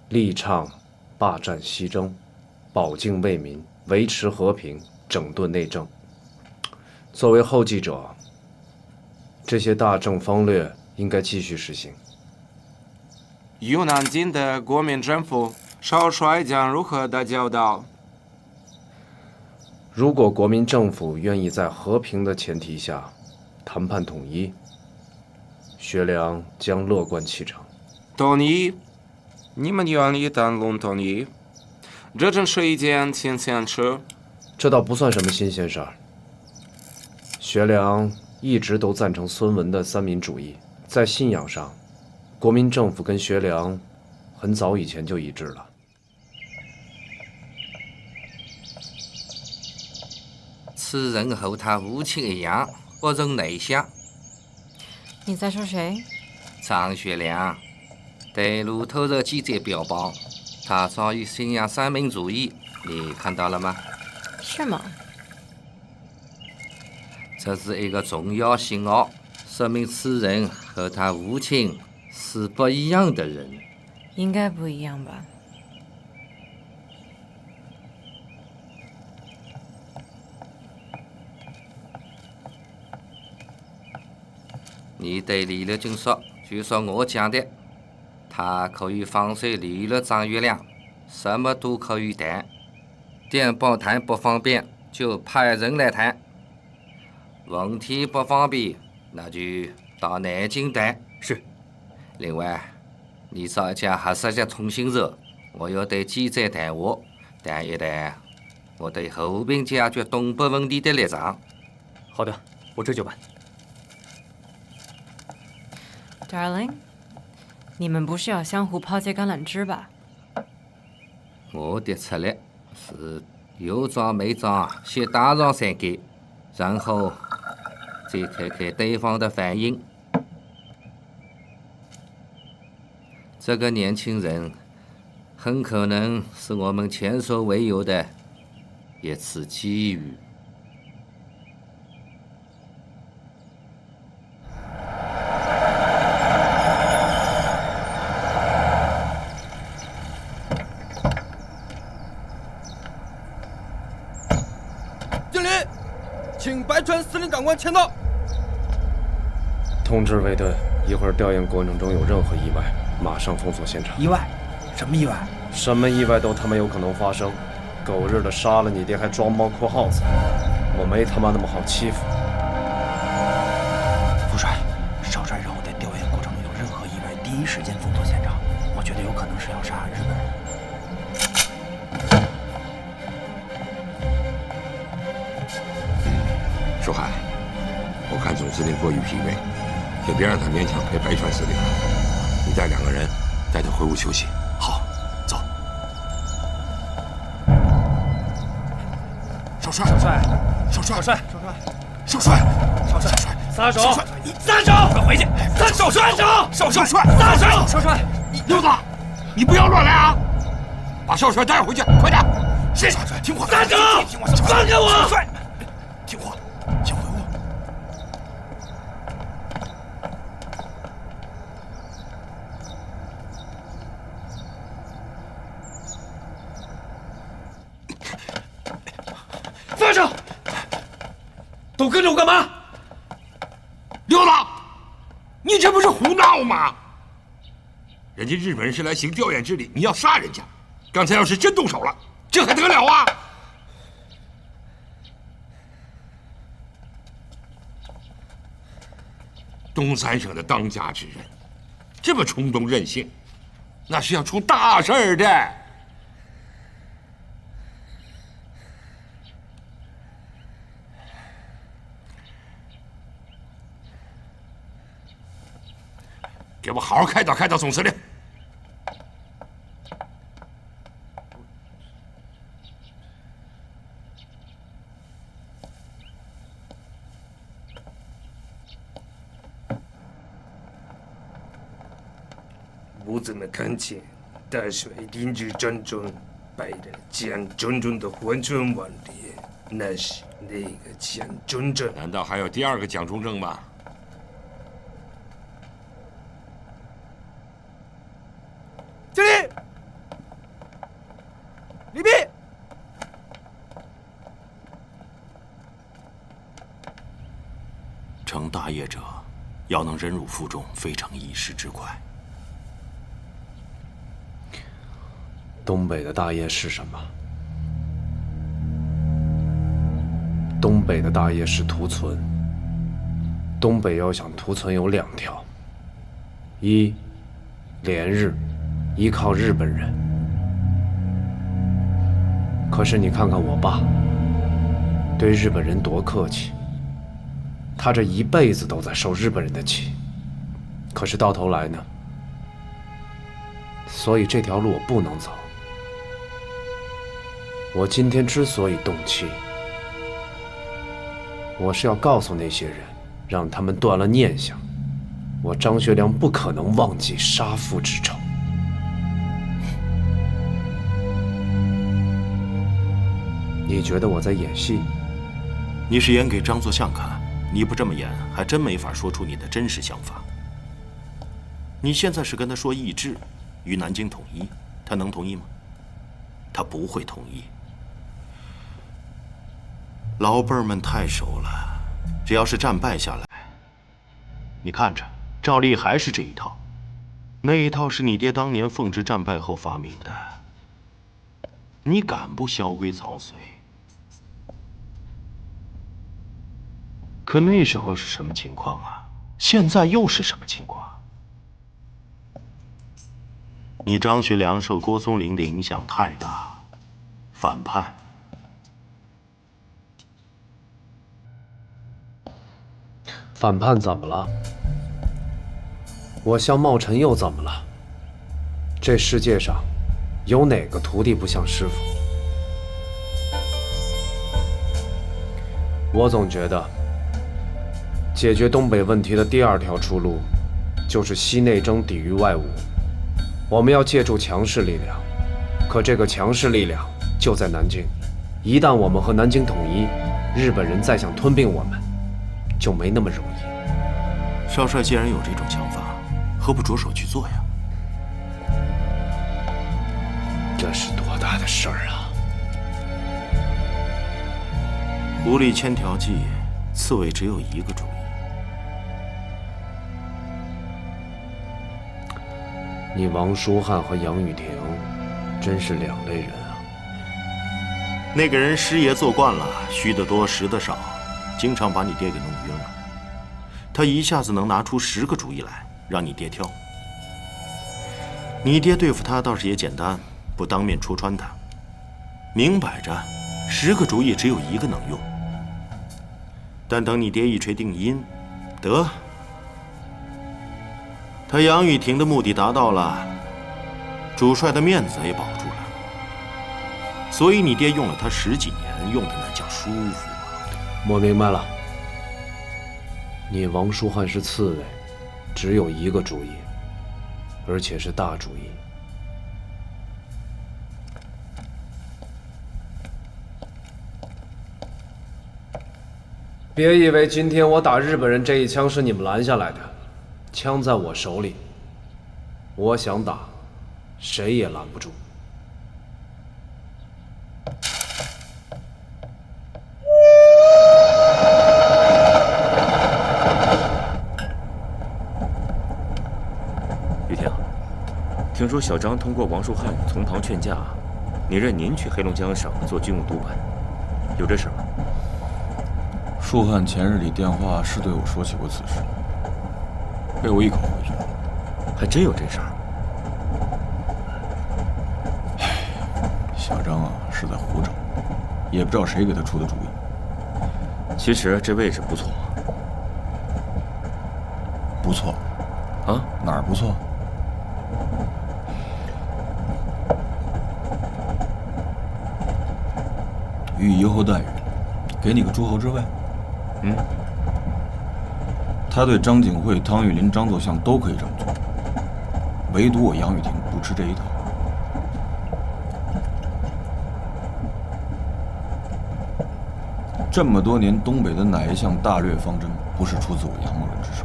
力倡霸占西征，保境为民，维持和平，整顿内政。作为后继者，这些大政方略应该继续实行。有南京的国民政府，少帅将如何打交道？如果国民政府愿意在和平的前提下谈判统一，学良将乐观其成。统一？你们愿意谈论统一？这真是一件新鲜事。这倒不算什么新鲜事儿。学良一直都赞成孙文的三民主义，在信仰上，国民政府跟学良很早以前就一致了。此人和他父亲一样，不容内向。你在说谁？张学良，对路透社记者标榜，他早已信仰三民主义，你看到了吗？是吗？这是一个重要信号，说明此人和他父亲是不一样的人。应该不一样吧？你对李立军说，就说我讲的，他可以放水离了张学良，什么都可以谈，电报谈不方便就派人来谈，问题不方便那就到南京谈。是。另外，你找一家合适的通讯社，我要对记者谈话，谈一谈我对和平解决东北问题的立场。好的，我这就办。Darling， 你们不是要相互抛接橄榄枝吧？我的策略是有桩没桩先打上3个，然后再看看对方的反应。这个年轻人很可能是我们前所未有的一次机遇。经理，请白川司令长官签到。通知卫队，一会儿调研过程中有任何意外，马上封锁现场。意外？什么意外？什么意外都他妈有可能发生。狗日的杀了你爹还装猫哭耗子，我没他妈那么好欺负。副帅，少帅让我在调研过程中有任何意外，第一时间封锁现场。我觉得有可能是要杀日本人。舒涵，我看总司令过于疲惫，也别让他勉强陪白川司令了。你带2个人带他回屋休息。好，走。少帅，少帅，少帅，少帅，少帅，少帅，少帅，撒手，撒手，快回去！少帅，少帅，撒手，少帅，溜子，你不要乱来啊！把少帅带回去，快点！是少帅，听话，撒手，放开我！少帅，听话，先回屋。放手！都跟着我干嘛？溜子，你这不是胡闹吗？人家日本人是来行调研之礼，你要杀人家，刚才要是真动手了，这还得了啊！东三省的当家之人，这么冲动任性，那是要出大事儿的。给我好好开导总司令。我怎么看见大帅临日战中败了蒋中正的环川王烈？那是那个蒋中正？难道还有第2个蒋中正吗？敬礼！礼毕！成大业者，要能忍辱负重，非常一时之快。东北的大业是什么？东北的大业是图存。东北要想图存有2条：一，连日，依靠日本人。可是你看看我爸，对日本人多客气，他这一辈子都在受日本人的气，可是到头来呢？所以这条路我不能走。我今天之所以动气，我是要告诉那些人，让他们断了念想。我张学良不可能忘记杀父之仇。你觉得我在演戏？你是演给张作相看，你不这么演，还真没法说出你的真实想法。你现在是跟他说意志，与南京统一，他能同意吗？他不会同意。老辈儿们太熟了，只要是战败下来，你看着，照例还是这一套。那一套是你爹当年奉旨战败后发明的，你敢不萧规曹随？可那时候是什么情况啊？现在又是什么情况？你张学良受郭松龄的影响太大，反叛。反叛怎么了？我像茂臣又怎么了？这世界上有哪个徒弟不像师傅？我总觉得，解决东北问题的第2条出路，就是西内征抵御外侮。我们要借助强势力量，可这个强势力量就在南京。一旦我们和南京统一，日本人再想吞并我们，就没那么容易。少帅既然有这种想法，何不着手去做呀？这是多大的事儿啊！狐狸千条计，刺猬只有一个主意。你王叔汉和杨雨婷，真是2类人啊！那个人师爷做惯了，虚得多，实得少，经常把你爹给弄晕了。他一下子能拿出10个主意来，让你爹挑。你爹对付他倒是也简单，不当面戳穿他，明摆着10个主意只有1个能用。但等你爹一锤定音，得，可杨雨婷的目的达到了，主帅的面子也保住了，所以你爹用了他10几年，用的那叫舒服啊！我明白了，你王书汉是刺猬，只有一个主意，而且是大主意。别以为今天我打日本人这一枪是你们拦下来的，枪在我手里，我想打，谁也拦不住。雨婷，听说小张通过王树汉从旁劝架，你任您去黑龙江省做军务督办，有这事吗？树汉前日里电话是对我说起过此事，被我一口回绝了。还真有这事儿？小张啊，是在胡整，也不知道谁给他出的主意。其实这位置不错。不错？啊？哪儿不错？予以优厚待遇，给你个诸侯之位。他对张景惠、汤玉麟、张作相都可以这么做，唯独我杨雨婷不吃这一套。这么多年，东北的哪一项大略方针不是出自我杨某人之手？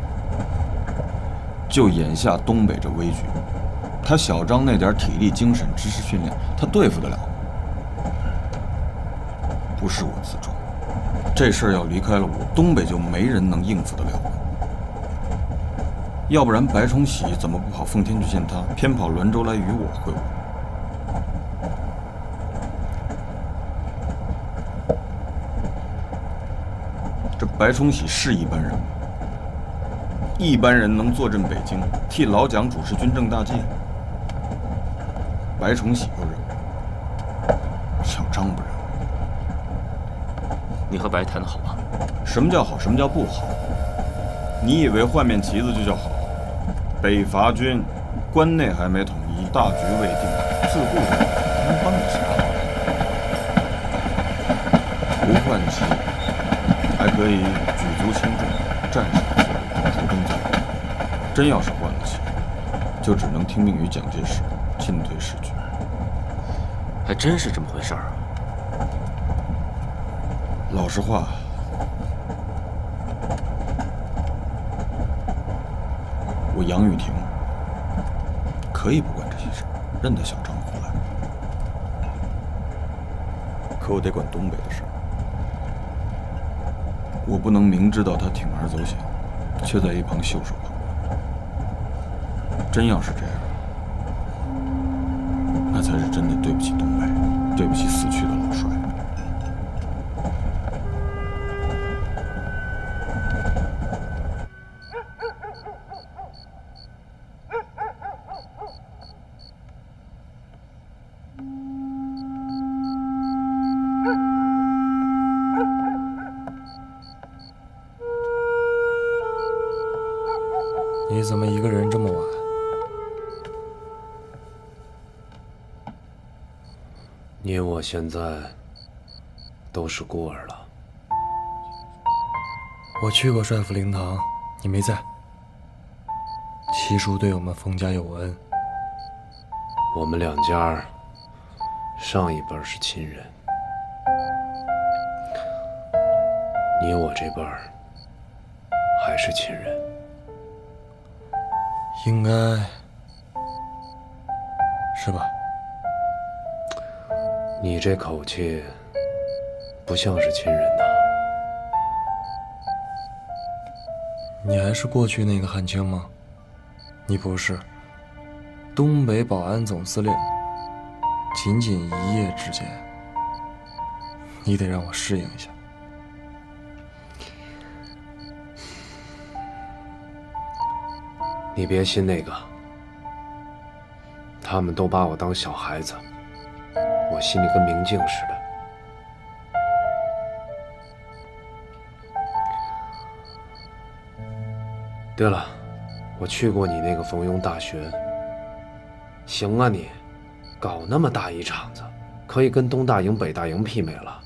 就眼下东北这危局，他小张那点体力、精神、知识训练，他对付得了吗？不是我自重。这事儿要离开了我，东北就没人能应付得了我。要不然白崇禧怎么不跑奉天去见他，偏跑滦州来与我会晤？这白崇禧是一般人吗？一般人能坐镇北京，替老蒋主持军政大计？白崇禧又认为，小张不认为。你和白谈得好吗？什么叫好？什么叫不好？你以为换面旗子就叫好？北伐军，关内还没统一，大局未定，自顾着，能帮你啥？不换旗，还可以举足轻重，战胜自卫，出征在外。真要是换了旗，就只能听命于蒋介石，进退失据。还真是这么回事儿啊！老实话，我杨雨婷可以不管这些事，任他小张胡来，可我得管东北的事。我不能明知道他铤而走险，却在一旁袖手旁观。真要是这样，那才是真的对不起东北，对不起死去的老帅。你怎么一个人这么晚？你我现在都是孤儿了。我去过帅府灵堂，你没在。七叔对我们冯家有恩，我们两家上一辈是亲人，你我这辈还是亲人。应该是吧？你这口气不像是亲人呐。你还是过去那个汉卿吗？你不是。东北保安总司令，仅仅1夜之间，你得让我适应一下。你别信那个，他们都把我当小孩子，我心里跟明镜似的。对了，我去过你那个逢庸大学。行啊你，搞那么大一场子，可以跟东大营、北大营媲美了，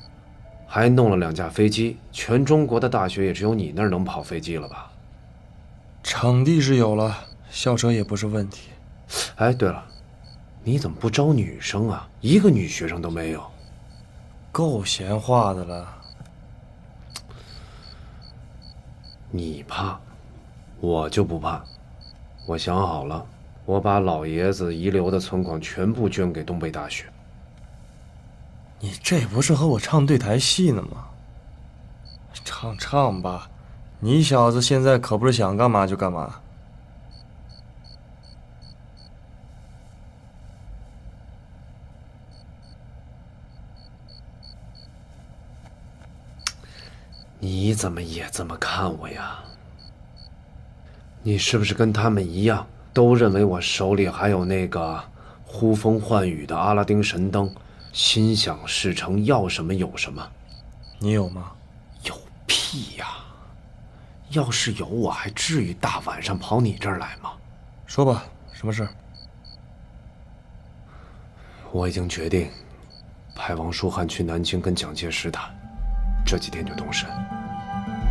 还弄了2架飞机，全中国的大学也只有你那儿能跑飞机了吧？场地是有了，校车也不是问题。哎，对了，你怎么不招女生啊？一个女学生都没有。够闲话的了。你怕，我就不怕。我想好了，我把老爷子遗留的存款全部捐给东北大学。你这不是和我唱对台戏呢吗？唱吧，你小子现在可不是想干嘛就干嘛。你怎么也这么看我呀？你是不是跟他们一样，都认为我手里还有那个呼风唤雨的阿拉丁神灯，心想事成，要什么有什么？你有吗？有屁呀！要是有，我还至于大晚上跑你这儿来吗？说吧，什么事？我已经决定派王书汉去南京跟蒋介石谈，这几天就动身。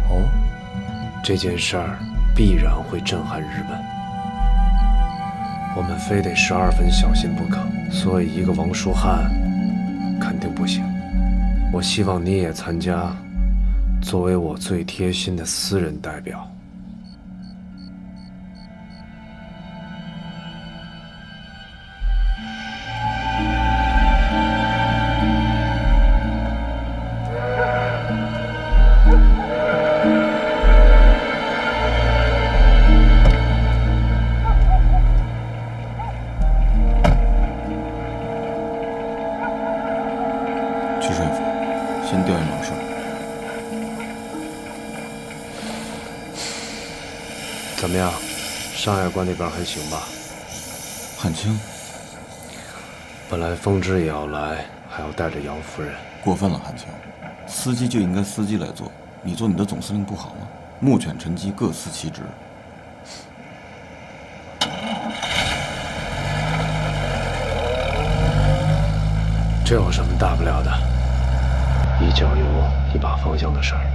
哦，这件事儿必然会震撼日本，我们非得12分小心不可。所以一个王书汉肯定不行。我希望你也参加，作为我最贴心的私人代表。怎么样，上海关那边还行吧？汉卿，本来风之也要来，还要带着姚夫人。过分了，汉卿，司机就应该司机来做，你做你的总司令不好吗？目犬臣鸡，各司其职。这有什么大不了的？一脚油，一把方向的事儿。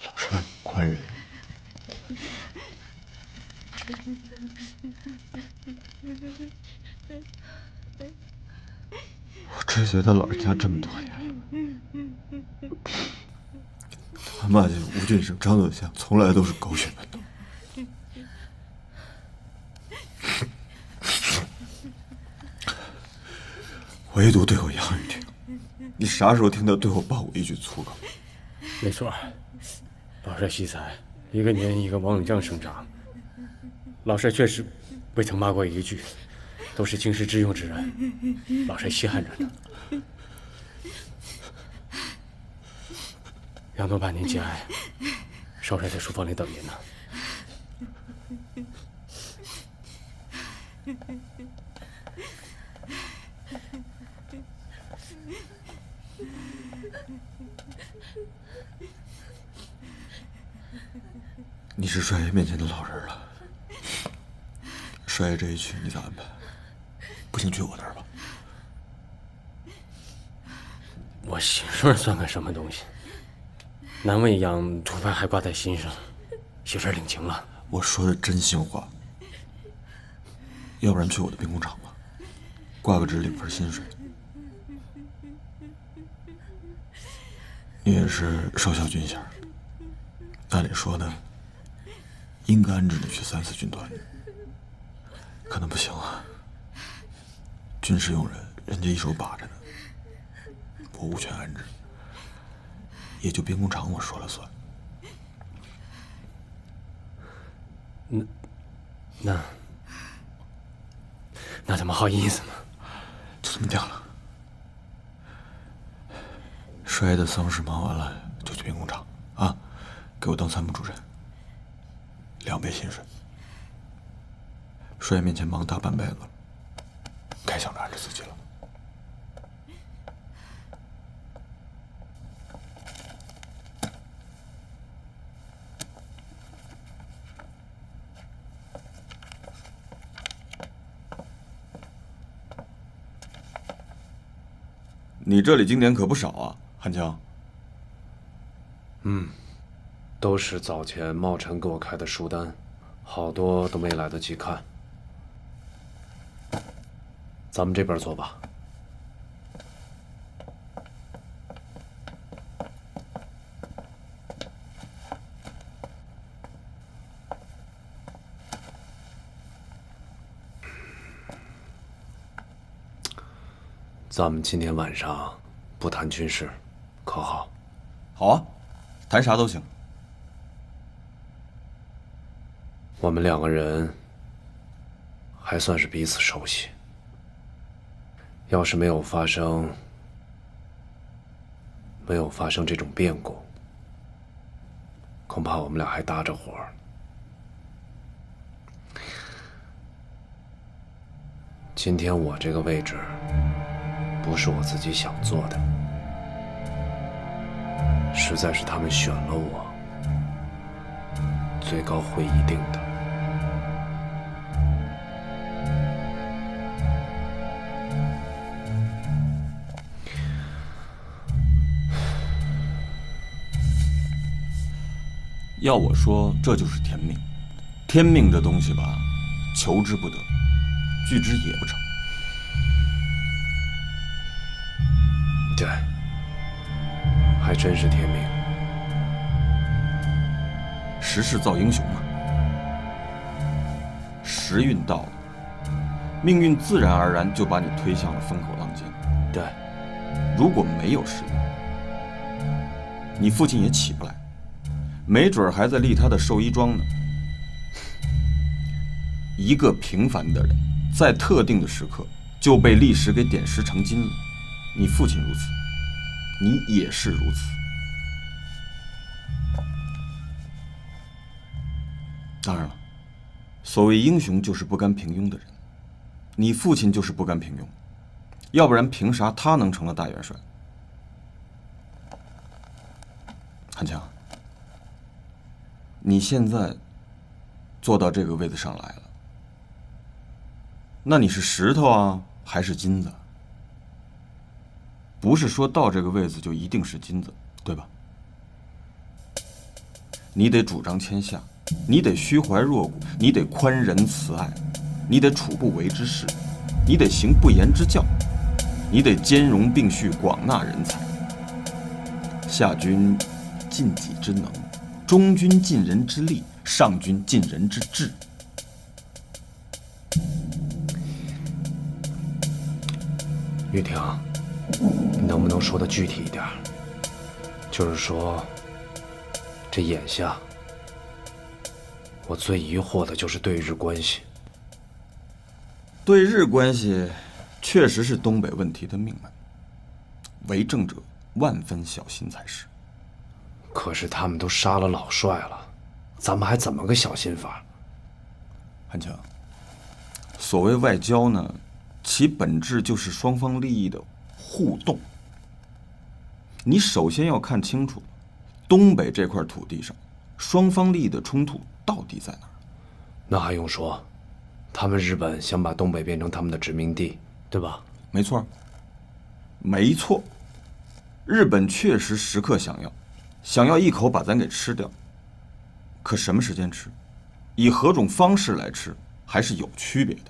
老帅，宽仁。我追随他老人家这么多年，他骂进吴俊生、张德祥，从来都是狗血喷头。唯独对我杨雨婷，你啥时候听他对我爆过一句粗口？没错，老帅惜才，一个年一个王永将生长。老帅确实未曾骂过一句，都是经世致用之人，老帅稀罕着呢。杨多半年节哀，少帅在书房里等您呢。你是帅爷面前的老人了，帅爷这一去你咋安排？不行，去我那儿吧。我媳妇儿算个什么东西？难为养毒牌还挂在心上，媳妇儿领情了。我说的真心话。要不然去我的兵工厂吧，挂个职领份薪水。你也是少校军衔，按理说呢，应该安置你去3、4军团，可能不行啊。军事用人，人家一手把着呢，我无权安置，也就兵工厂我说了算。那怎么好意思呢？就这么定了。帅的丧事忙完了就去兵工厂啊，给我当参谋主任，2倍薪水。帅面前忙大半辈子了，该想着安置自己了。你这里经典可不少啊，汉强。都是早前茂臣给我开的书单，好多都没来得及看。咱们这边坐吧。咱们今天晚上不谈军事，可好？好啊，谈啥都行。我们2个人还算是彼此熟悉。要是没有发生这种变故，恐怕我们俩还搭着伙儿。今天我这个位置不是我自己想做的，实在是他们选了我，最高会议定的。要我说，这就是天命。天命这东西吧，求之不得，拒之也不成。对，还真是天命。时势造英雄嘛，时运到了，命运自然而然就把你推向了风口浪尖。对，如果没有时运，你父亲也起不来。没准儿还在立他的寿衣庄呢。一个平凡的人，在特定的时刻就被历史给点石成金了。你父亲如此，你也是如此。当然了，所谓英雄就是不甘平庸的人。你父亲就是不甘平庸，要不然凭啥他能成了大元帅？汉强。你现在坐到这个位子上来了，那你是石头啊，还是金子？不是说到这个位子就一定是金子，对吧？你得主张天下，你得虚怀若谷，你得宽仁慈爱，你得处不为之事，你得行不言之教，你得兼容并蓄，广纳人才。下军尽己之能，中军尽人之力，上军尽人之智。玉婷，你能不能说的具体一点？就是说，这眼下我最疑惑的就是对日关系。对日关系确实是东北问题的命门，为政者万分小心才是。可是他们都杀了老帅了，咱们还怎么个小心法？汉强，所谓外交呢，其本质就是双方利益的互动。你首先要看清楚，东北这块土地上，双方利益的冲突到底在哪儿？那还用说，他们日本想把东北变成他们的殖民地，对吧？没错，没错。日本确实时刻想要一口把咱给吃掉。可什么时间吃，以何种方式来吃，还是有区别的。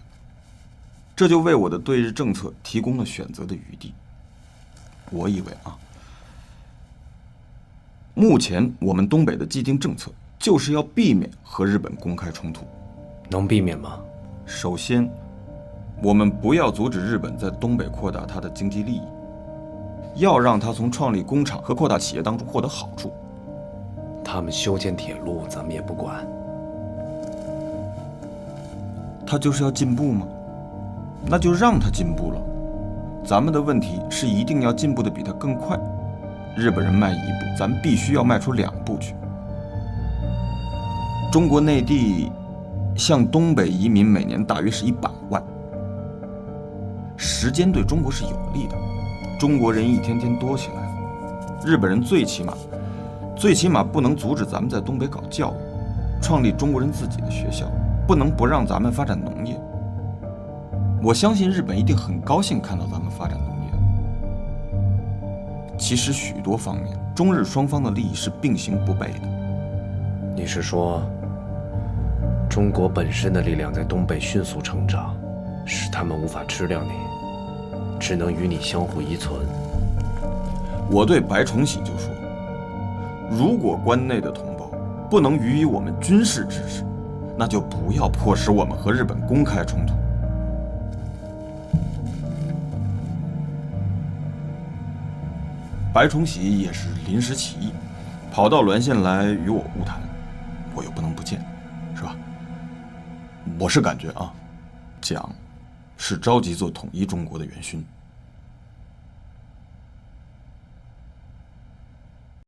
这就为我的对日政策提供了选择的余地。我以为目前我们东北的既定政策就是要避免和日本公开冲突。能避免吗？首先，我们不要阻止日本在东北扩大它的经济利益，要让它从创立工厂和扩大企业当中获得好处。他们修建铁路，咱们也不管。他就是要进步吗？那就让他进步了。咱们的问题是一定要进步的比他更快。日本人迈一步，咱必须要迈出2步去。中国内地向东北移民每年大约是100万，时间对中国是有利的。中国人一天天多起来了，日本人最起码不能阻止咱们在东北搞教育，创立中国人自己的学校，不能不让咱们发展农业。我相信日本一定很高兴看到咱们发展农业。其实许多方面，中日双方的利益是并行不悖的。你是说，中国本身的力量在东北迅速成长，使他们无法吃掉你，只能与你相互依存？我对白崇禧就说，如果关内的同胞不能予以我们军事支持，那就不要迫使我们和日本公开冲突。白崇禧也是临时起意，跑到滦县来与我晤谈，我又不能不见，是吧？我是感觉蒋是着急做统一中国的元勋。